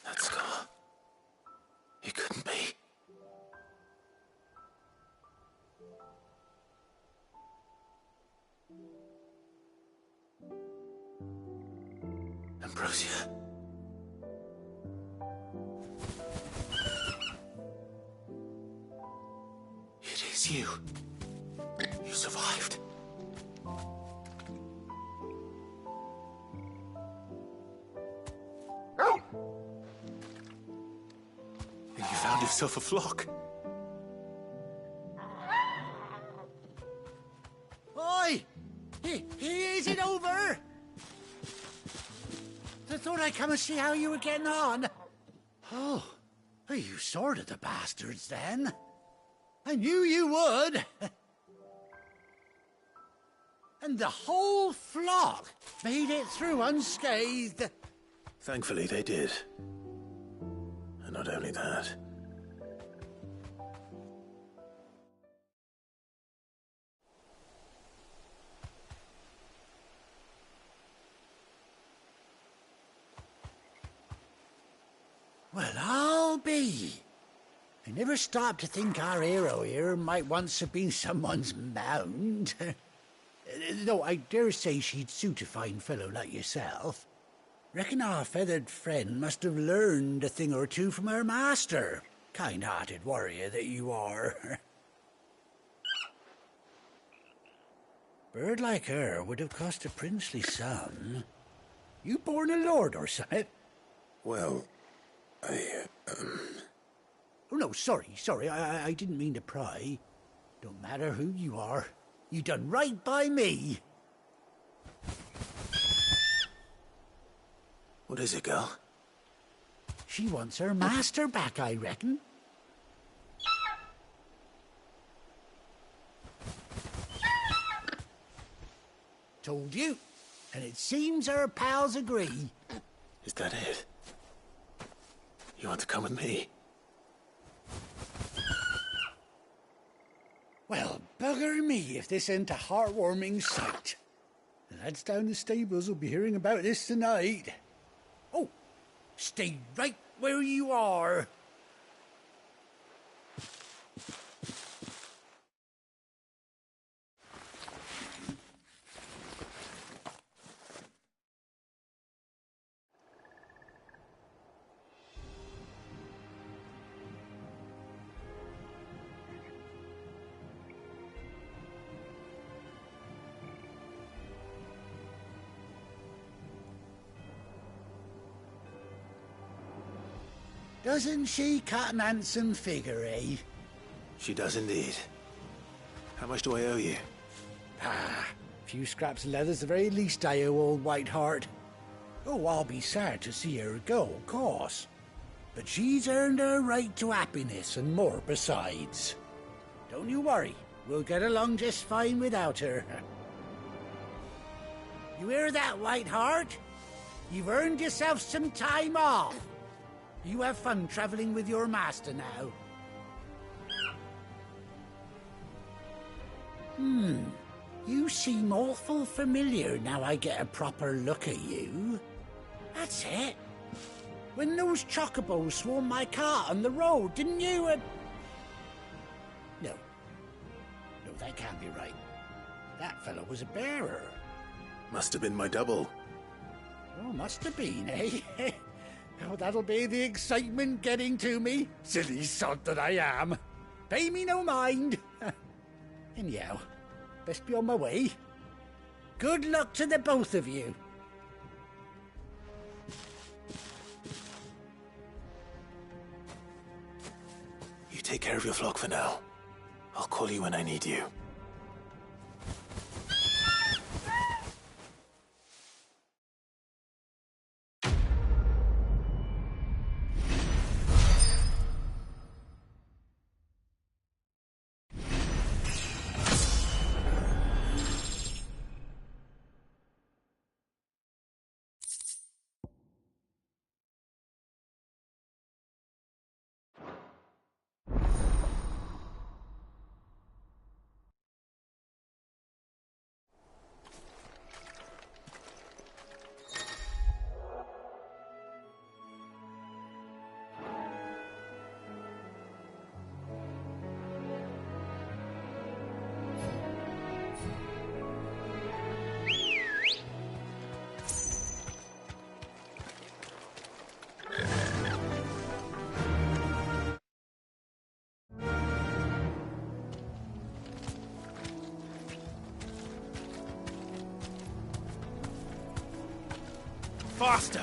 That scar. It couldn't be. Ambrosia. It is you. You survived. And you found yourself a flock. Oi! Is it over? I thought I come and see how you were getting on. Oh, you sorted the bastards then. I knew you would. And the whole flock made it through unscathed. Thankfully, they did. And not only that. Well, I'll be. I never stopped to think our hero here might once have been someone's mount. Though I dare say she'd suit a fine fellow like yourself. Reckon our feathered friend must have learned a thing or two from her master. Kind-hearted warrior that you are. Bird like her would have cost a princely sum. You born a lord or something? Well, Oh, no, sorry. I didn't mean to pry. Don't matter who you are. You done right by me. What is it, girl? She wants her master back, I reckon. Told you. And it seems her pals agree. Is that it? You want to come with me? Well, bugger me if this ain't a heartwarming sight. The lads down the stables will be hearing about this tonight. Oh, stay right where you are. Doesn't she cut an handsome figure, eh? She does indeed. How much do I owe you? Ah, a few scraps of leather's the very least I owe old Whiteheart. Oh, I'll be sad to see her go, of course. But she's earned her right to happiness and more besides. Don't you worry, we'll get along just fine without her. You hear that, Whiteheart? You've earned yourself some time off. You have fun traveling with your master now. You seem awful familiar now I get a proper look at you. That's it. When those chocobos swarmed my cart on the road, didn't you? No, that can't be right. That fellow was a bearer. Must have been my double. Oh, must have been, eh? Oh, that'll be the excitement getting to me. Silly sod that I am. Pay me no mind. Anyhow, best be on my way. Good luck to the both of you. You take care of your flock for now. I'll call you when I need you. Faster!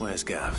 Where's Gav?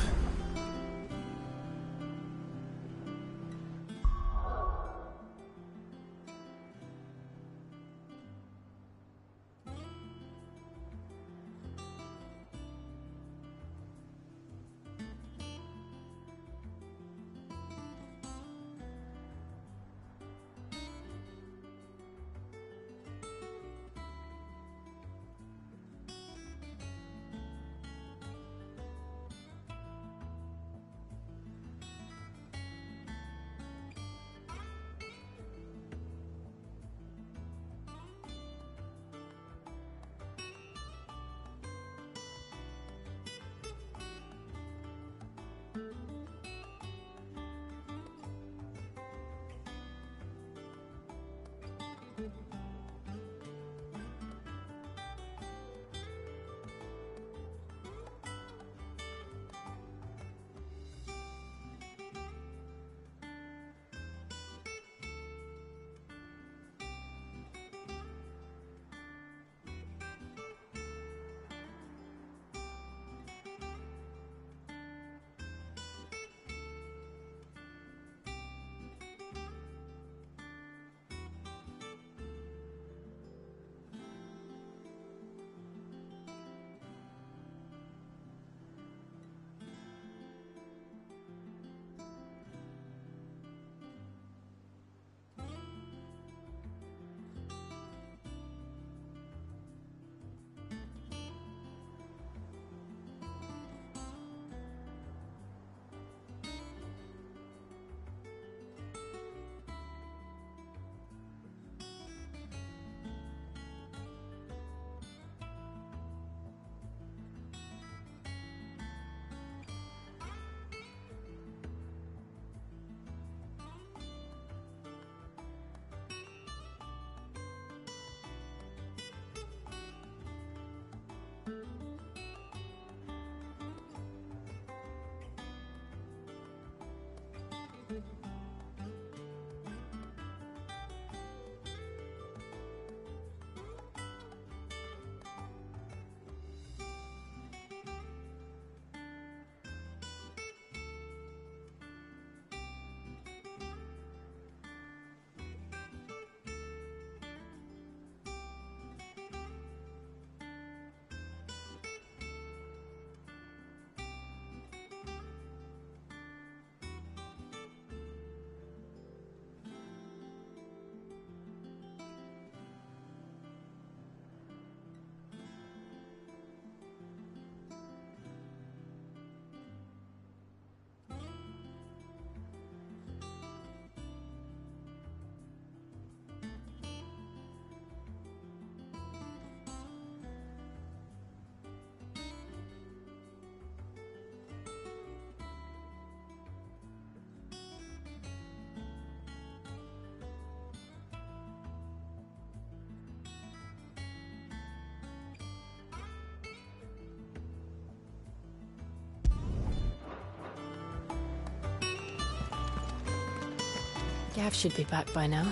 Gav should be back by now.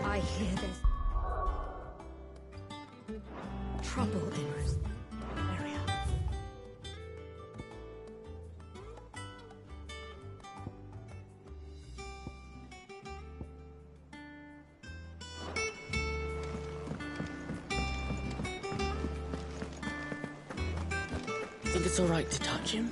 I hear there's trouble in this area. Think it's all right to touch him?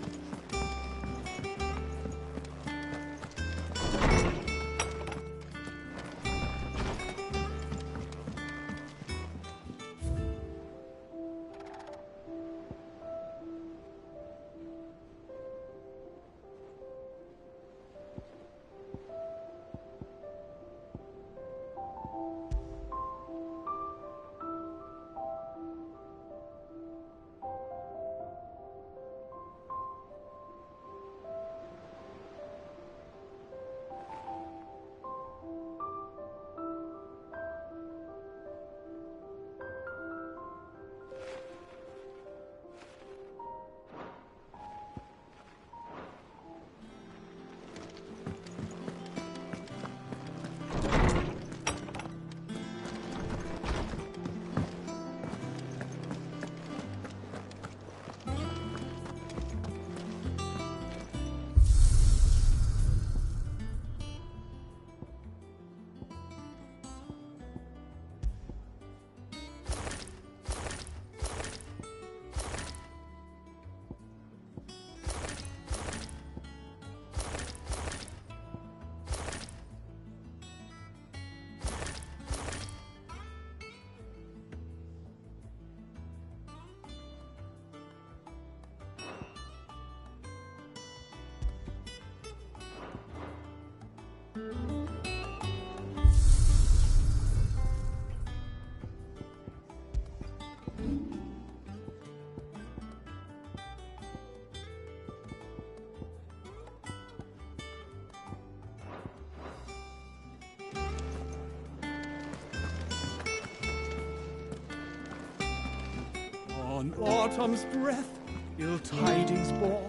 On autumn's breath, ill tidings bore.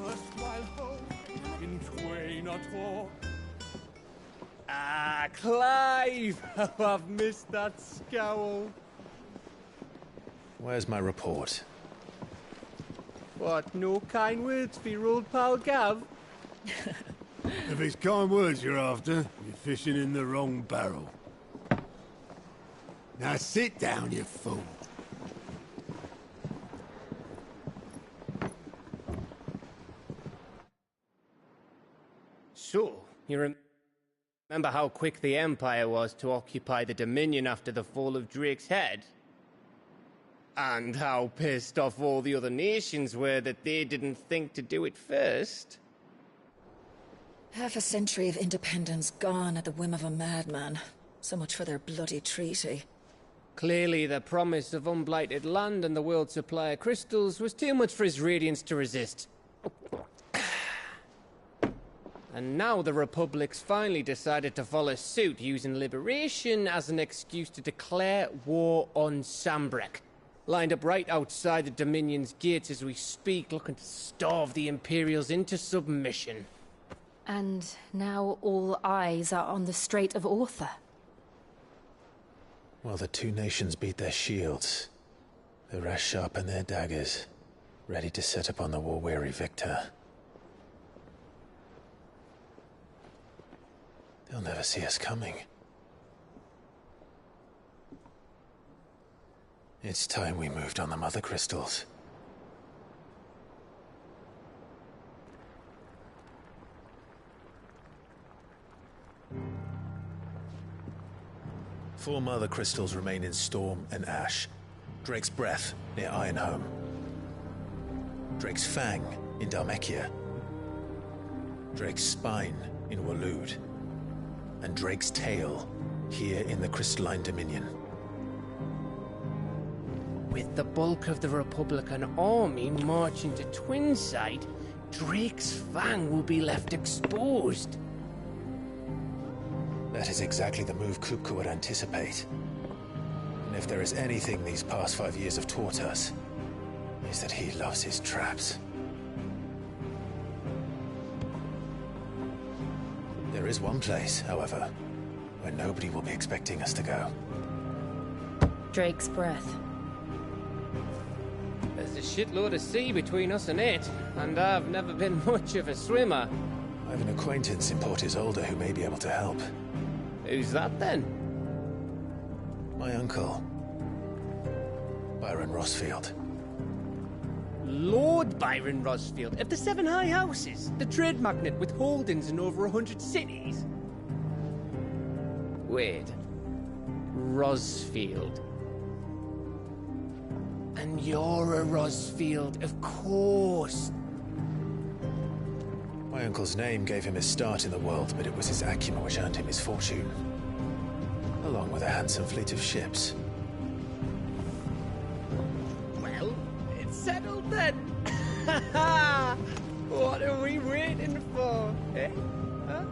Erstwhile hope in twain are tore. Ah, Clive! How I've missed that scowl. Where's my report? What, no kind words for your old pal Gav? If it's kind words you're after, you're fishing in the wrong barrel. Now sit down, you fool. So, you remember how quick the Empire was to occupy the Dominion after the fall of Drake's Head? And how pissed off all the other nations were that they didn't think to do it first? Half a century of independence gone at the whim of a madman. So much for their bloody treaty. Clearly, the promise of unblighted land and the world's supply of crystals was too much for his radiance to resist. And now the Republic's finally decided to follow suit, using liberation as an excuse to declare war on Sanbreque. Lined up right outside the Dominion's gates as we speak, looking to starve the Imperials into submission. And now all eyes are on the Strait of Author. Well, the two nations beat their shields. The rest sharpen their daggers, ready to set upon the war-weary victor. They'll never see us coming. It's time we moved on the Mother Crystals. Four Mother Crystals remain in Storm and Ash. Drake's Breath, near Ironhome. Drake's Fang, in Dhalmekia. Drake's Spine, in Waloed. And Drake's Tail, here in the Crystalline Dominion. With the bulk of the Republican army marching to Twinside, Drake's Fang will be left exposed. That is exactly the move Kupka would anticipate. And if there is anything these past 5 years have taught us, is that he loves his traps. There is one place, however, where nobody will be expecting us to go. Drake's Breath. There's a shitload of sea between us and it, and I've never been much of a swimmer. I have an acquaintance in Port Isolde who may be able to help. Who's that then? My uncle, Byron Rosfield. Lord Byron Rosfield of the Seven High Houses, the trade magnate with holdings in over 100 cities. Wait, Rosfield. And you're a Rosfield, of course. My uncle's name gave him his start in the world, but it was his acumen which earned him his fortune. Along with a handsome fleet of ships. Well, it's settled then. What are we waiting for, eh? Huh?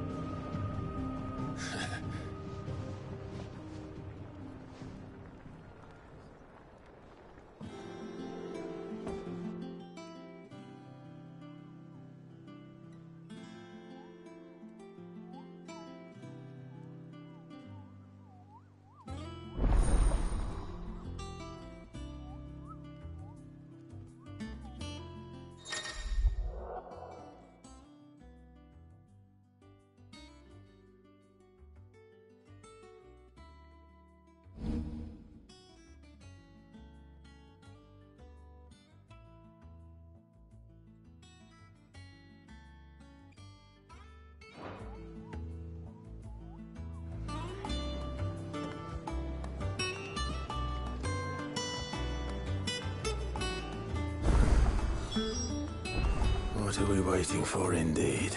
What are we waiting for, indeed?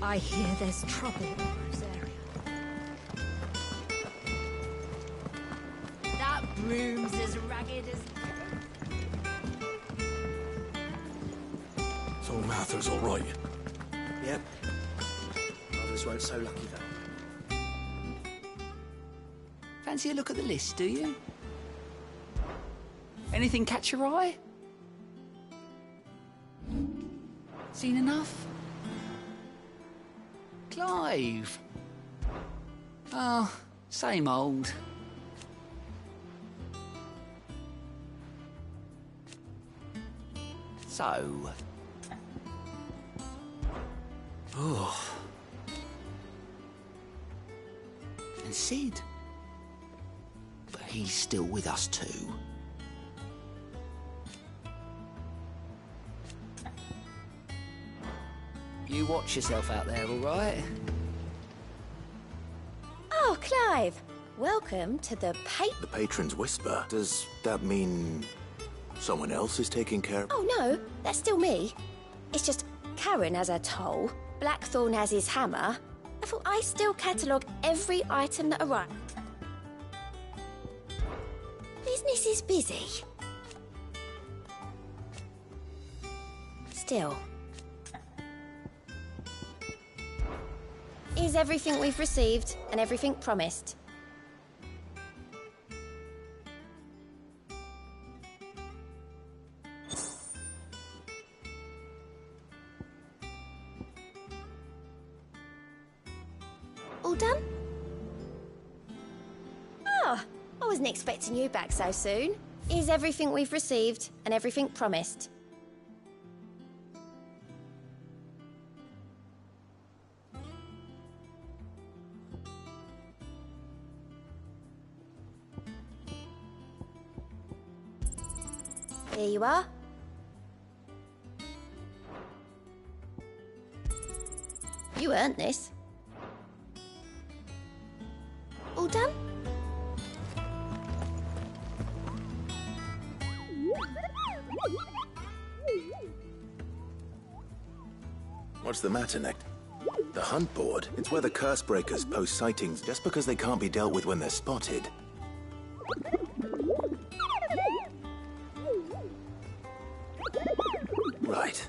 I hear there's trouble in this area. That broom's as ragged as... So Mather's all right. Yep. Others weren't so lucky, though. Fancy a look at the list, do you? Anything catch your eye? Seen enough? Clive. Oh, same old. So... Oh. And Sid. But he's still with us too. You watch yourself out there, all right? Oh, Clive. Welcome to the The Patron's Whisper. Does that mean someone else is taking care of... Oh, no. That's still me. It's just Karen has her toll, Blackthorn has his hammer. I thought I still catalogue every item that arrives. Business is busy. Still. Is everything we've received and everything promised? All done? Oh, I wasn't expecting you back so soon. Is everything we've received and everything promised? Here you are. You earned this. All done? What's the matter, Nick? The hunt board? It's where the curse breakers post sightings just because they can't be dealt with when they're spotted. Right.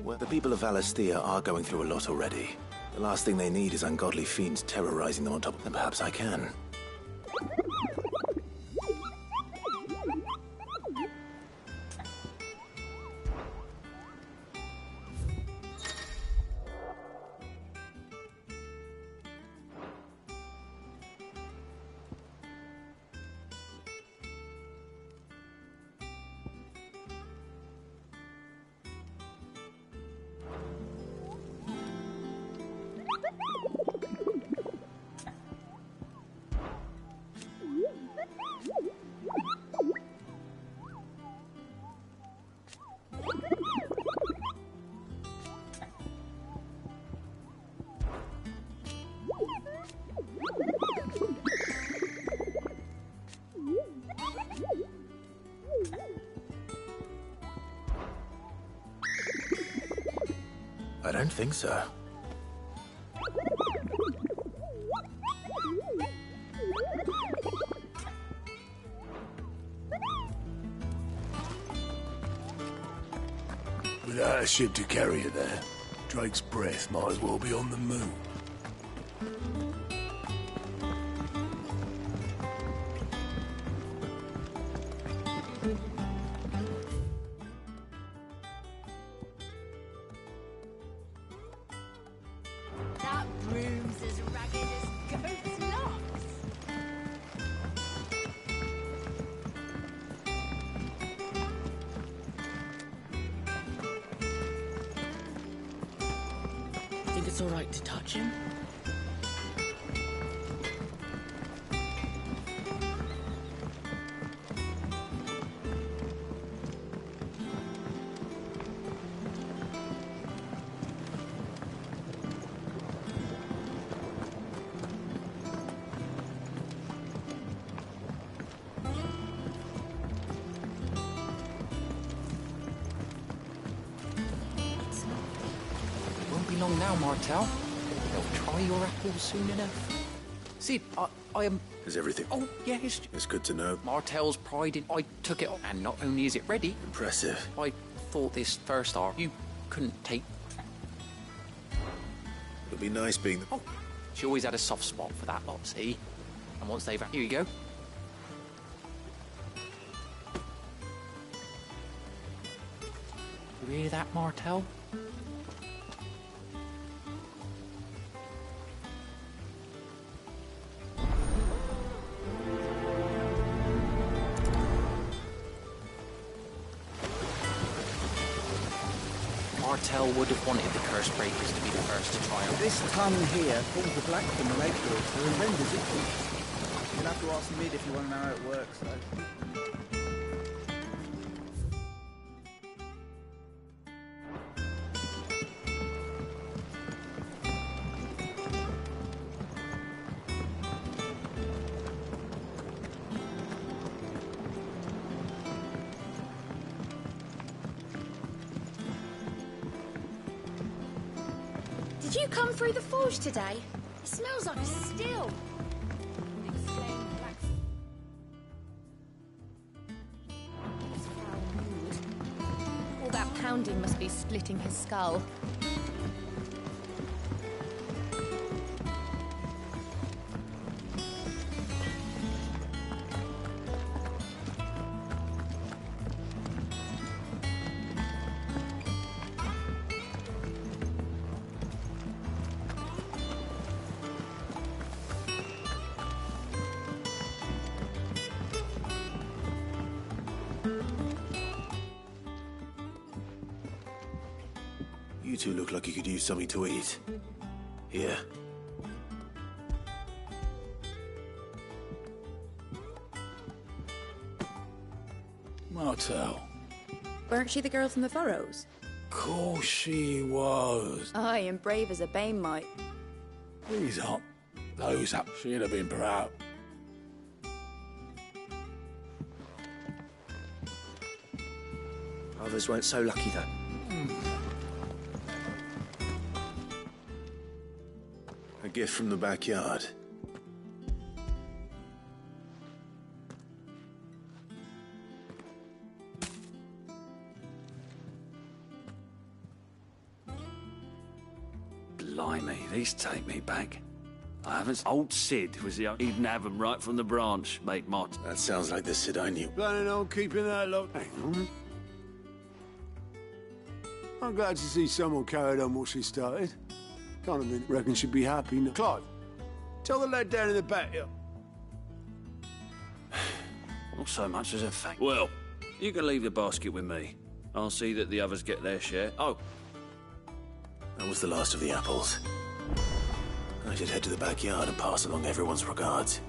Well, the people of Valisthea are going through a lot already. The last thing they need is ungodly fiends terrorizing them on top of them. Perhaps I can. I don't think so. Without a ship to carry you there, Drake's breath might as well be on the moon. That broom's as ragged as goat's locks. Think it's all right to touch him? Won't be long wrong now, Martel. They'll try your apples soon enough. Sid, I am... Is everything... Oh, yes. It's good to know. Martel's pride in... I took it, and not only is it ready... Impressive. I thought this first hour you couldn't take... It'll be nice being the... Oh, she always had a soft spot for that lot, see? And once they've... Here you go. You hear that, Martel? Martel would have wanted the Curse Breakers to be the first to triumph. This tongue here pulls the black from the leg water and renders it weak. You'll have to ask Mid if you want to know how it works, though. Did you come through the forge today? It smells like a still. Exclaimed Black. This foul mood. All that pounding must be splitting his skull. You two look like you could use something to eat. Here. Martel. Weren't she the girl from the Furrows? Course she was. Aye, and brave as a bane might. These aren't those up. She'd have been proud. Others weren't so lucky, though. A gift from the backyard. Blimey, these take me back. I haven't... Old Sid was the... He didn't have them right from the branch, mate Mott. That sounds like the Sid I knew. Planning on keeping that lock. Hang on. I'm glad to see someone carried on what she started. Kind of reckon she'd be happy. Clive, tell the lad down in the back here. Not so much as a fact. Well, you can leave the basket with me. I'll see that the others get their share. Oh. That was the last of the apples. I should head to the backyard and pass along everyone's regards.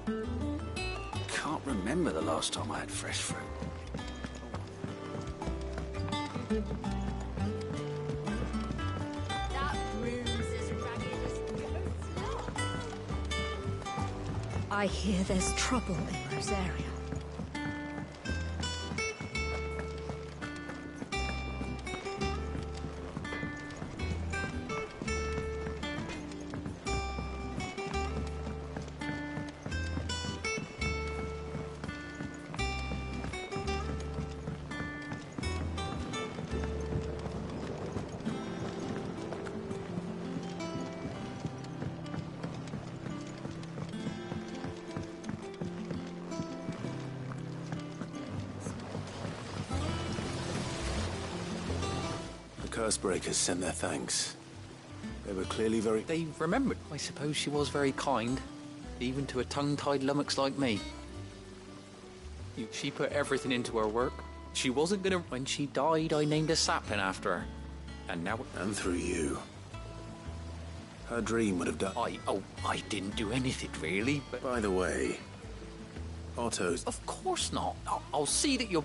Can't remember the last time I had fresh fruit. I hear there's trouble in Rosaria. Cursebreakers sent their thanks. They were clearly very... They remembered. I suppose she was very kind, even to a tongue-tied lummox like me. She put everything into her work. She wasn't gonna... When she died, I named a sapling after her. And now... And through you. Her dream would have done... I didn't do anything, really, but... By the way, Otto's... Of course not. I'll see that you're...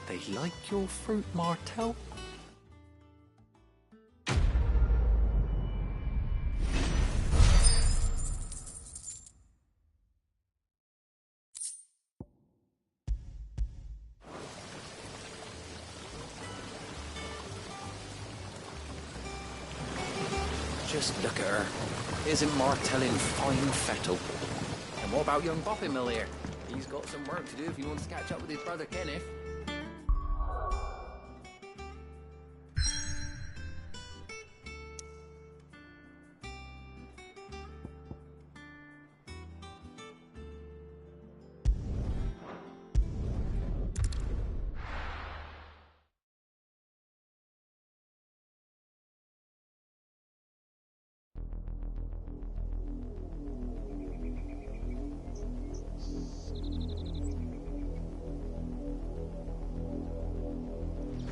They like your fruit, Martel? Just look at her. Isn't Martell in fine fettle? And what about young Boppinmill here? He's got some work to do if he wants to catch up with his brother Kenneth.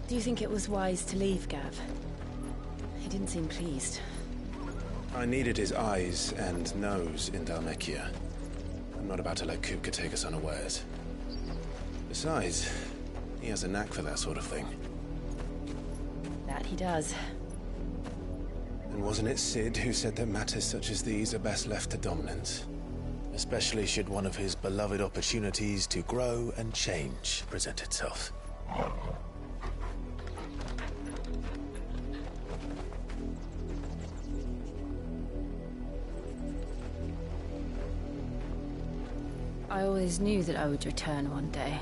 Do you think it was wise to leave, Gav? He didn't seem pleased. I needed his eyes and nose in Dhalmekia. I'm not about to let Kupka take us unawares. Besides, he has a knack for that sort of thing. That he does. And wasn't it Sid who said that matters such as these are best left to dominance? Especially should one of his beloved opportunities to grow and change present itself. I always knew that I would return one day.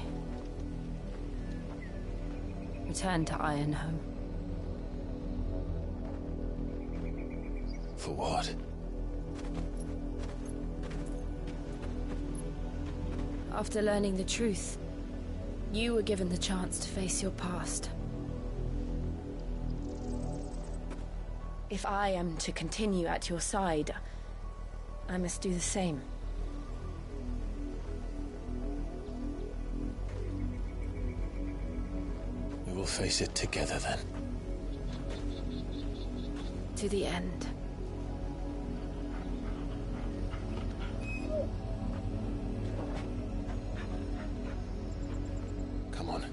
Return to Ironhome. For what? After learning the truth, you were given the chance to face your past. If I am to continue at your side, I must do the same. We will face it together then. To the end. Come on.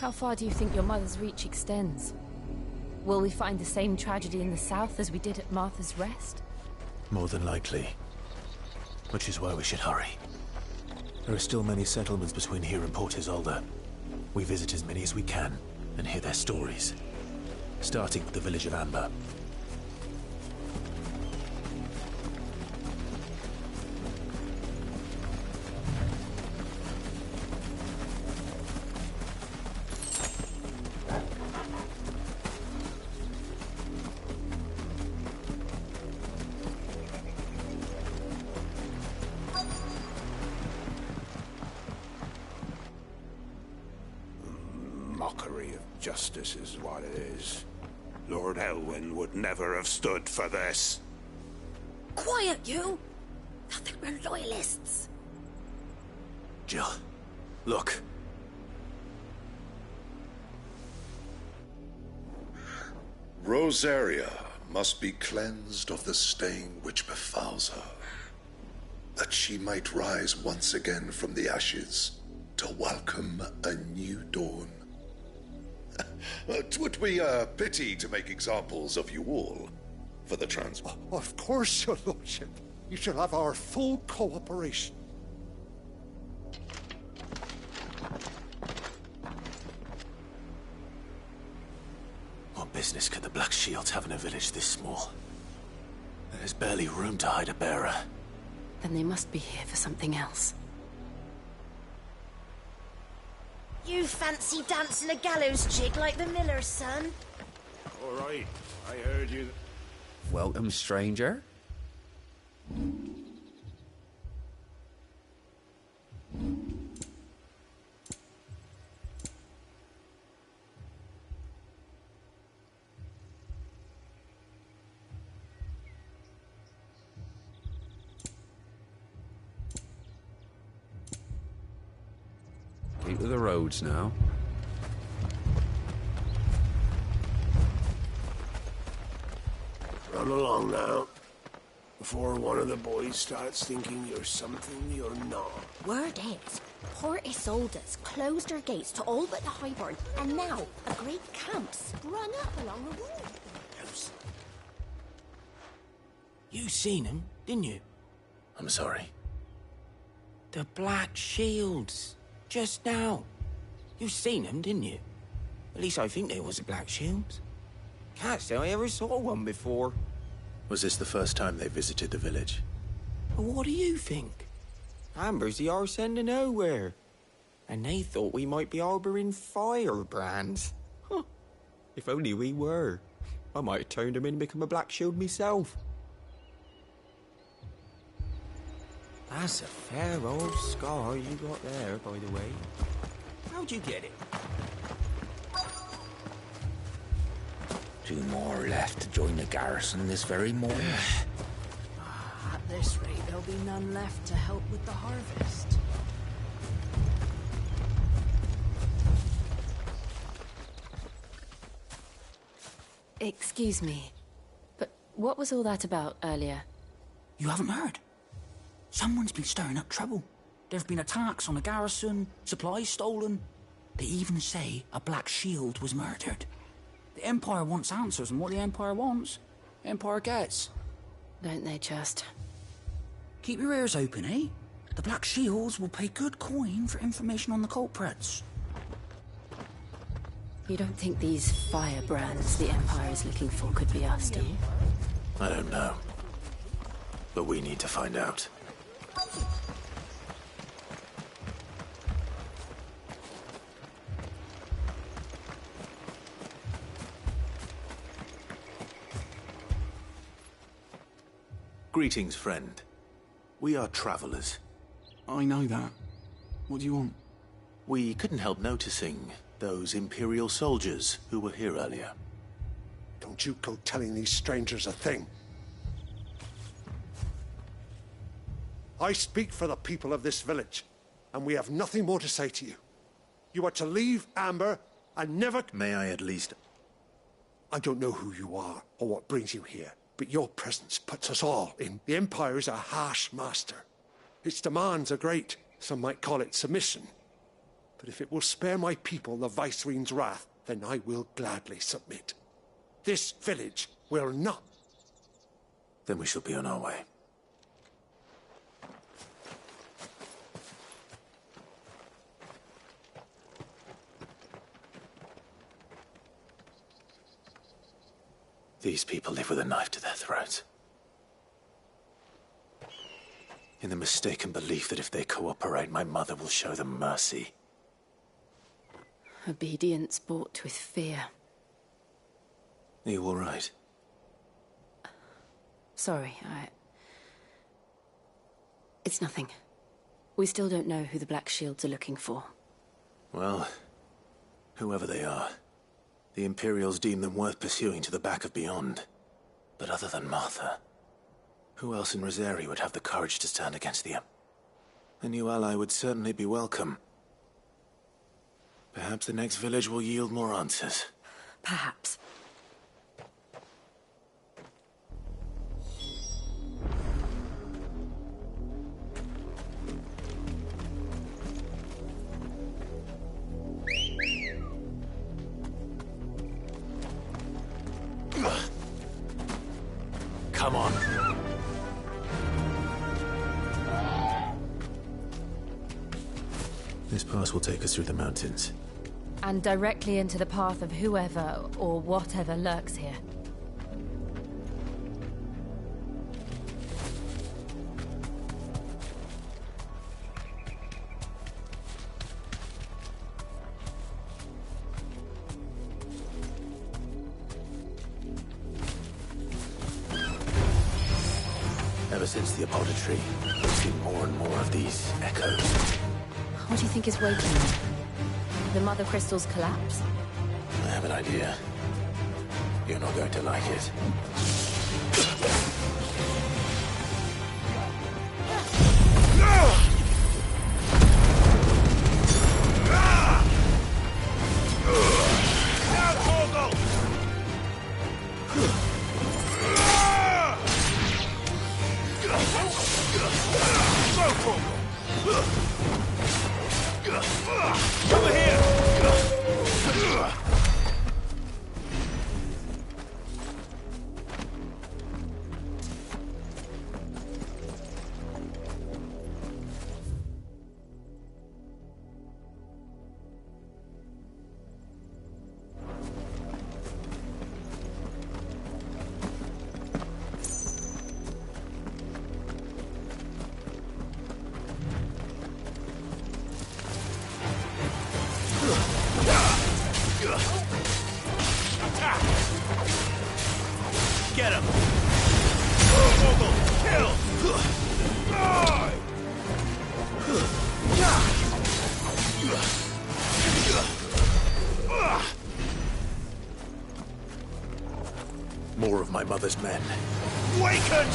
How far do you think your mother's reach extends? Will we find the same tragedy in the south as we did at Martha's Rest? More than likely. Which is why we should hurry. There are still many settlements between here and Port Isolde. We visit as many as we can and hear their stories. Starting with the village of Amber. Mockery of justice is what it is. Lord Elwyn would never have stood for this. Quiet, you! I think we're loyalists. Jill, look. Rosaria must be cleansed of the stain which befouls her, that she might rise once again from the ashes to welcome a new dawn. 'Twould be a pity to make examples of you all for the transport. Of course, your lordship. You shall have our full cooperation. What business could the Black Shields have in a village this small? There's barely room to hide a bearer. Then they must be here for something else. You fancy dancing a gallows jig like the miller's son? All right, I heard you. Welcome, stranger. Keep to the roads now. Run along now, before one of the boys starts thinking you're something you're not. Word is, Port Isolde's closed her gates to all but the Highborn, and now a great camp sprung up along the road. You seen him, didn't you? I'm sorry. The Black Shields. Just now. You seen them, didn't you? At least I think they was the Black Shields. Can't say I ever saw one before. Was this the first time they visited the village? Well, what do you think? Amber's the arse end of nowhere. And they thought we might be harbouring firebrands. Huh. If only we were. I might have turned them in and become a Black Shield myself. That's a fair old scar you got there, by the way. How'd you get it? 2 more left to join the garrison this very morning. At this rate, there'll be none left to help with the harvest. Excuse me, but what was all that about earlier? You haven't heard? Someone's been stirring up trouble. There've been attacks on the garrison, supplies stolen. They even say a Black Shield was murdered. The Empire wants answers, and what the Empire wants, the Empire gets. Don't they just? Keep your ears open, eh? The Black Shields will pay good coin for information on the culprits. You don't think these firebrands the Empire is looking for could be us, do you? I don't know. But we need to find out. Greetings, friend. We are travelers. I know that. What do you want? We couldn't help noticing those Imperial soldiers who were here earlier. Don't you go telling these strangers a thing. I speak for the people of this village, and we have nothing more to say to you. You are to leave Amber and never... May I at least... I don't know who you are or what brings you here, but your presence puts us all in. The Empire is a harsh master. Its demands are great. Some might call it submission. But if it will spare my people the Viceroy's wrath, then I will gladly submit. This village will not. Then we shall be on our way. These people live with a knife to their throats. In the mistaken belief that if they cooperate, my mother will show them mercy. Obedience bought with fear. Are you all right? Sorry, It's nothing. We still don't know who the Black Shields are looking for. Well, whoever they are, the Imperials deem them worth pursuing to the back of beyond. But other than Martha, who else in Rosari would have the courage to stand against them? A new ally would certainly be welcome. Perhaps the next village will yield more answers. Perhaps. Come on. This pass will take us through the mountains. And directly into the path of whoever or whatever lurks here. Ever since the Apollo tree, we've seen more and more of these echoes. What do you think is waking them? The Mother Crystal's collapse? I have an idea. You're not going to like it. Over here! my mother's men. Waken!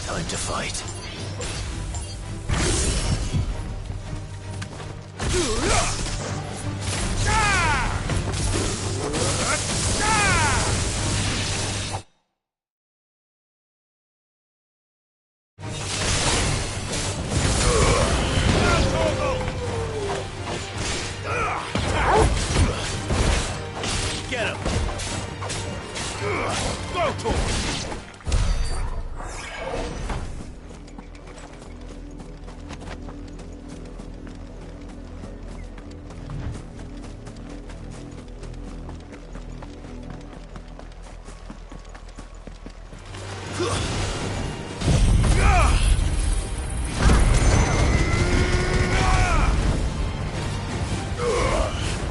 Time to fight. Get him! Go to him!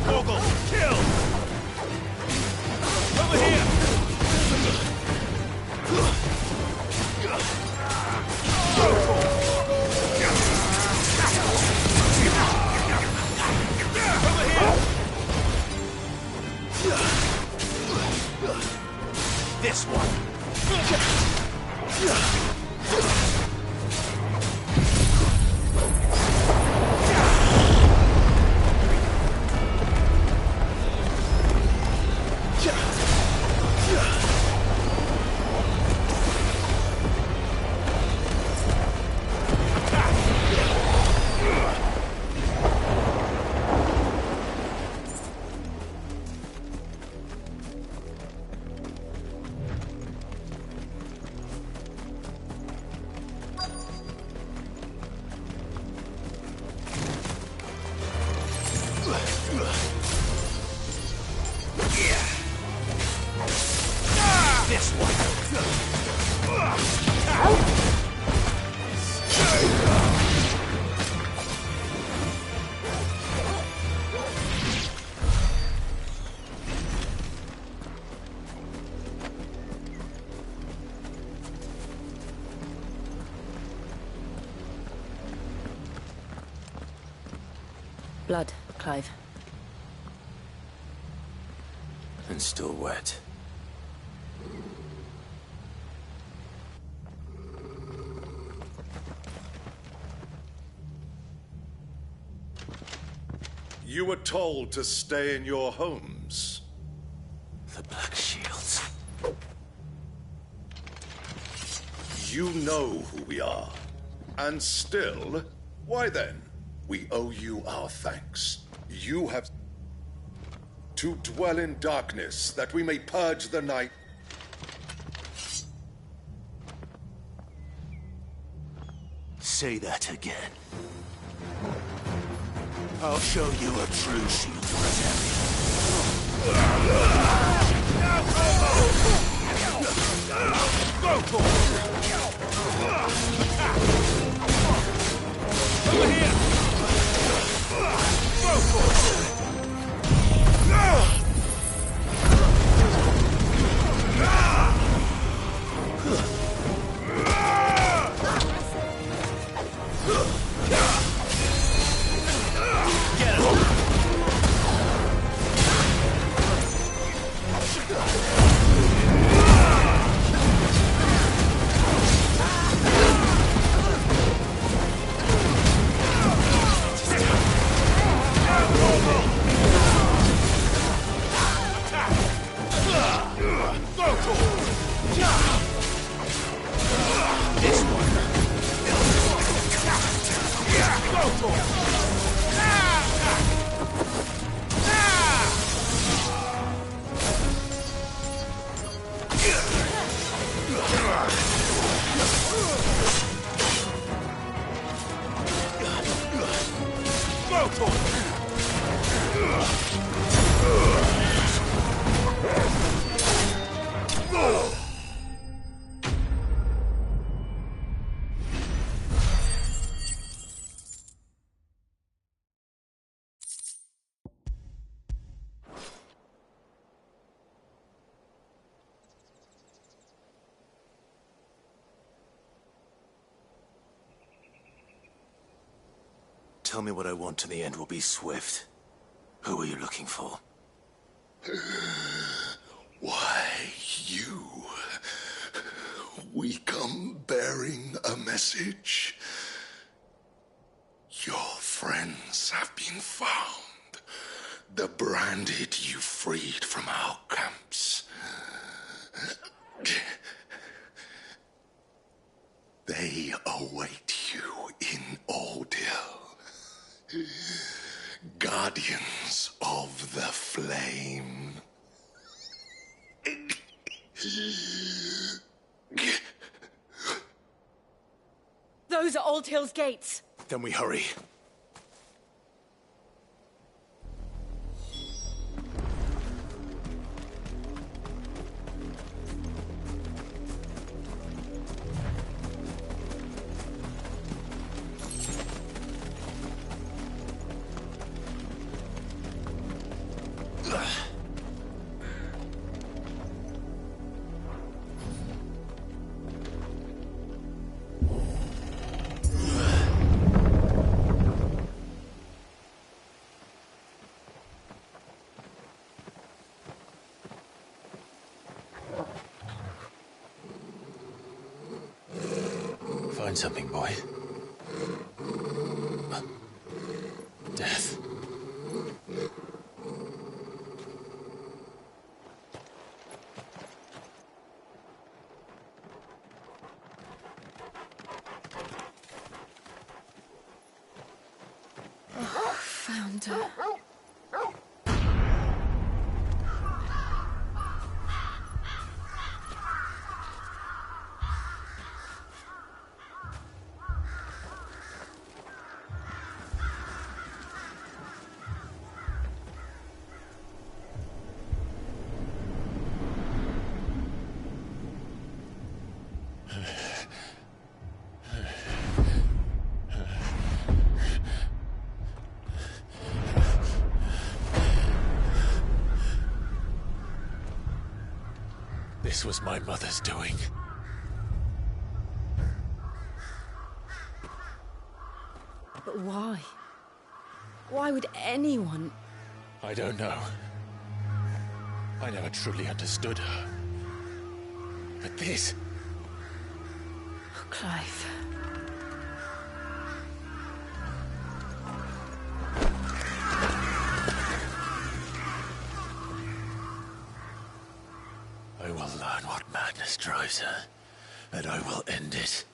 Mogul, kill! Over here! This one. This Blood, Clive. And still wet. You were told to stay in your homes. The Black Shields. You know who we are. And still, why then? We owe you our thanks. You have to dwell in darkness that we may purge the night. Say that again. I'll show you a true shield Go for it! Over here! Go for it! Tell me what I want and the end will be swift. Who are you looking for? Why, you. We come bearing a message. Your friends have been found. The branded you freed from our camps. They await you in Odil. Guardians of the Flame. Those are Old Hill's gates. Then we hurry. Find something, boy. Death. Found her. This was my mother's doing. But why? Why would anyone... I don't know. I never truly understood her. But this... Oh, Clive. I will learn what madness drives her, and I will end it.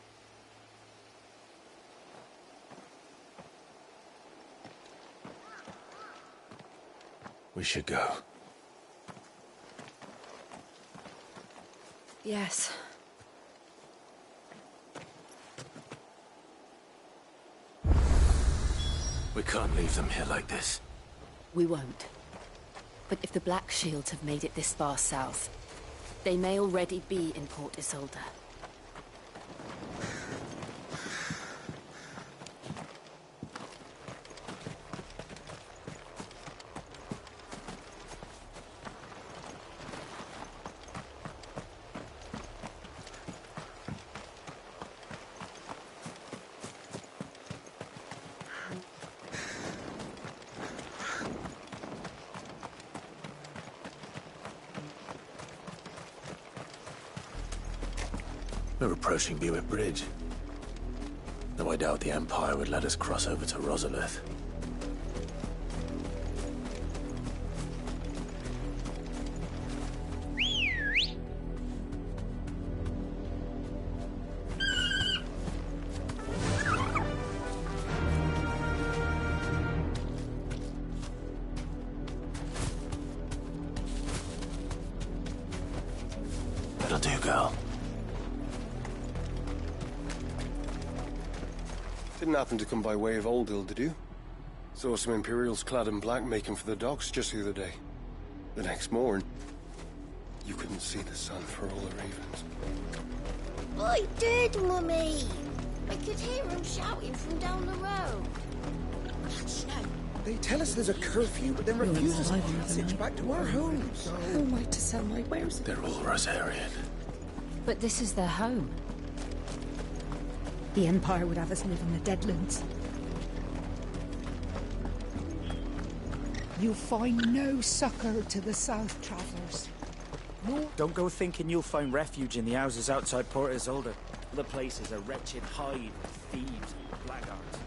We should go. Yes. We can't leave them here like this. We won't. But if the Black Shields have made it this far south, they may already be in Port Isolde. We're approaching Bewick Bridge. Though I doubt the Empire would let us cross over to Rosalith. That'll do, girl. Didn't happen to come by way of Oldhill, did you? Saw some Imperials clad in black making for the docks just the other day. The next morn, you couldn't see the sun for all the ravens. I did, Mummy. I could hear him shouting from down the road. Snow. They tell us there's a curfew, but then refuse us passage back to our homes. How am I to sell my wares? They're all Rosarian. But this is their home. The Empire would have us live in the Deadlands. You'll find no succor to the South Travellers. No. Don't go thinking you'll find refuge in the houses outside Port Isolde. The place is a wretched hive of thieves and blackguards.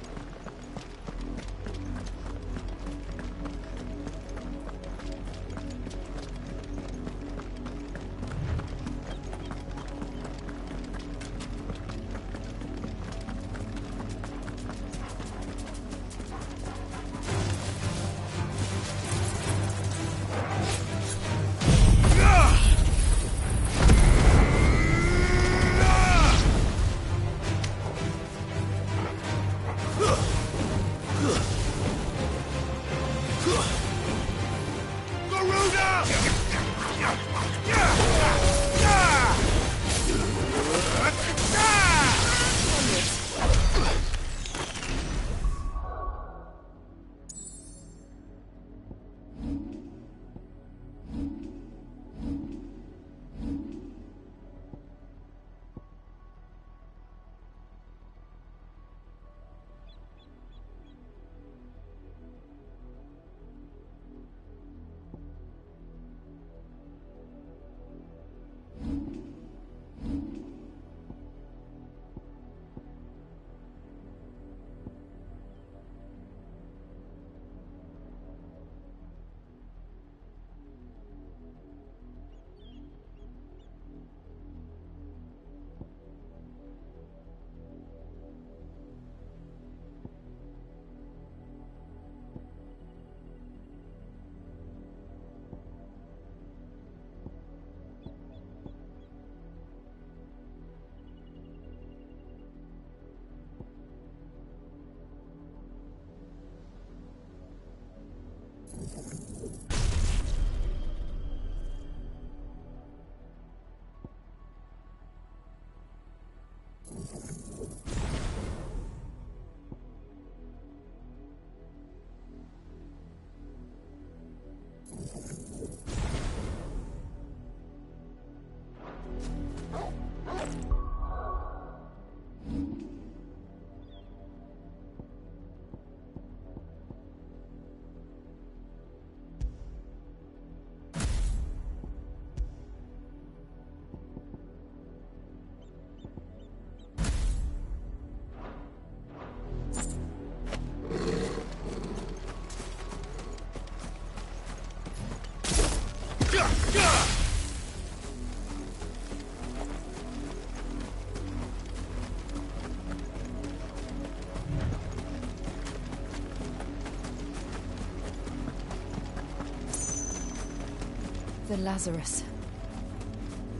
The Lazarus.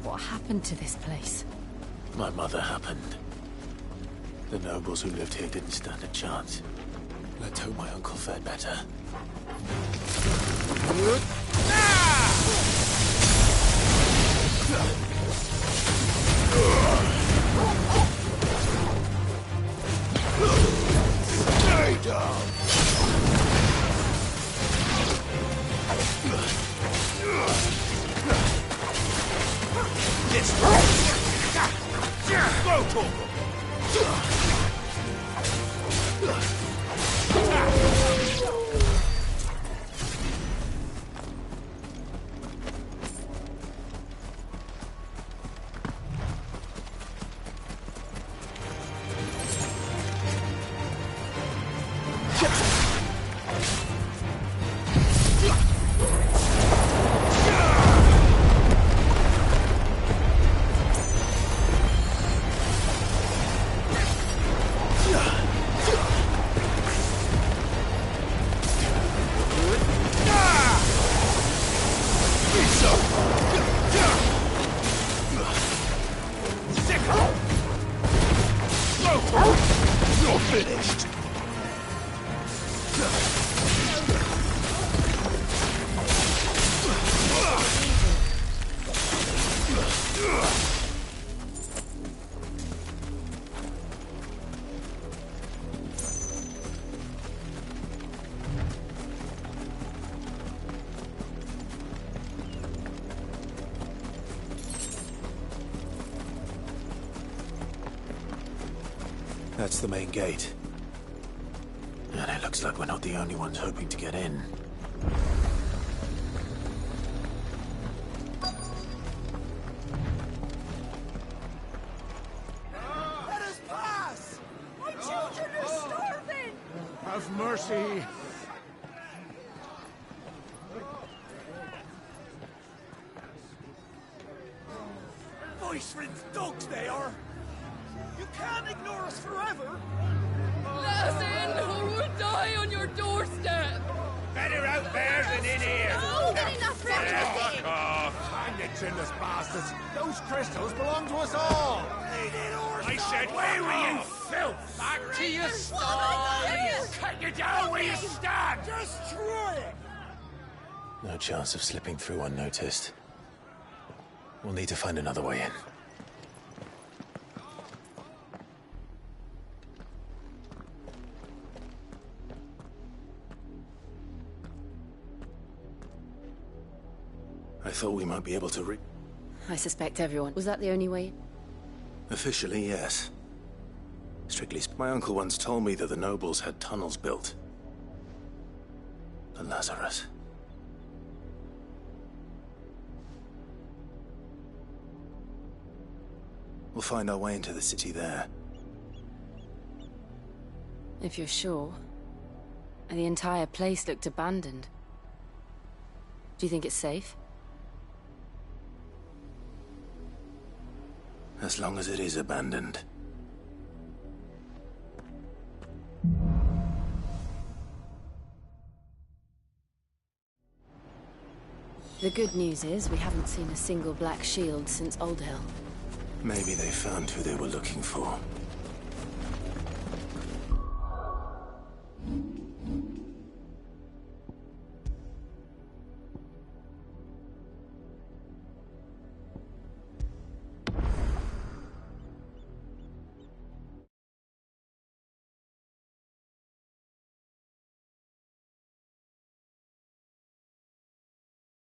What happened to this place? My mother happened. The nobles who lived here didn't stand a chance. Let's hope my uncle fared better. Stay down! This way! Go, Torgal! You're finished. That's the main gate. And it looks like we're not the only ones hoping to get in. Let us pass! My children are starving! Have mercy. Voice-ridden dogs they are! You can't ignore us forever! Let us in, or we'll die on your doorstep! Better out there than in here! No, not enough for everything! Fuck off! Hang it, chinless bastards. Those crystals belong to us all. I said, where were you, filth? Back to your stall! Cut you down where you stand! Destroy it! No chance of slipping through unnoticed. We'll need to find another way in. I thought we might be able to I suspect everyone. Was that the only way? Officially, yes. Strictly, my uncle once told me that the nobles had tunnels built. The Lazarus. We'll find our way into the city there. If you're sure. And the entire place looked abandoned. Do you think it's safe? As long as it is abandoned. The good news is we haven't seen a single black shield since Old Hill. Maybe they found who they were looking for.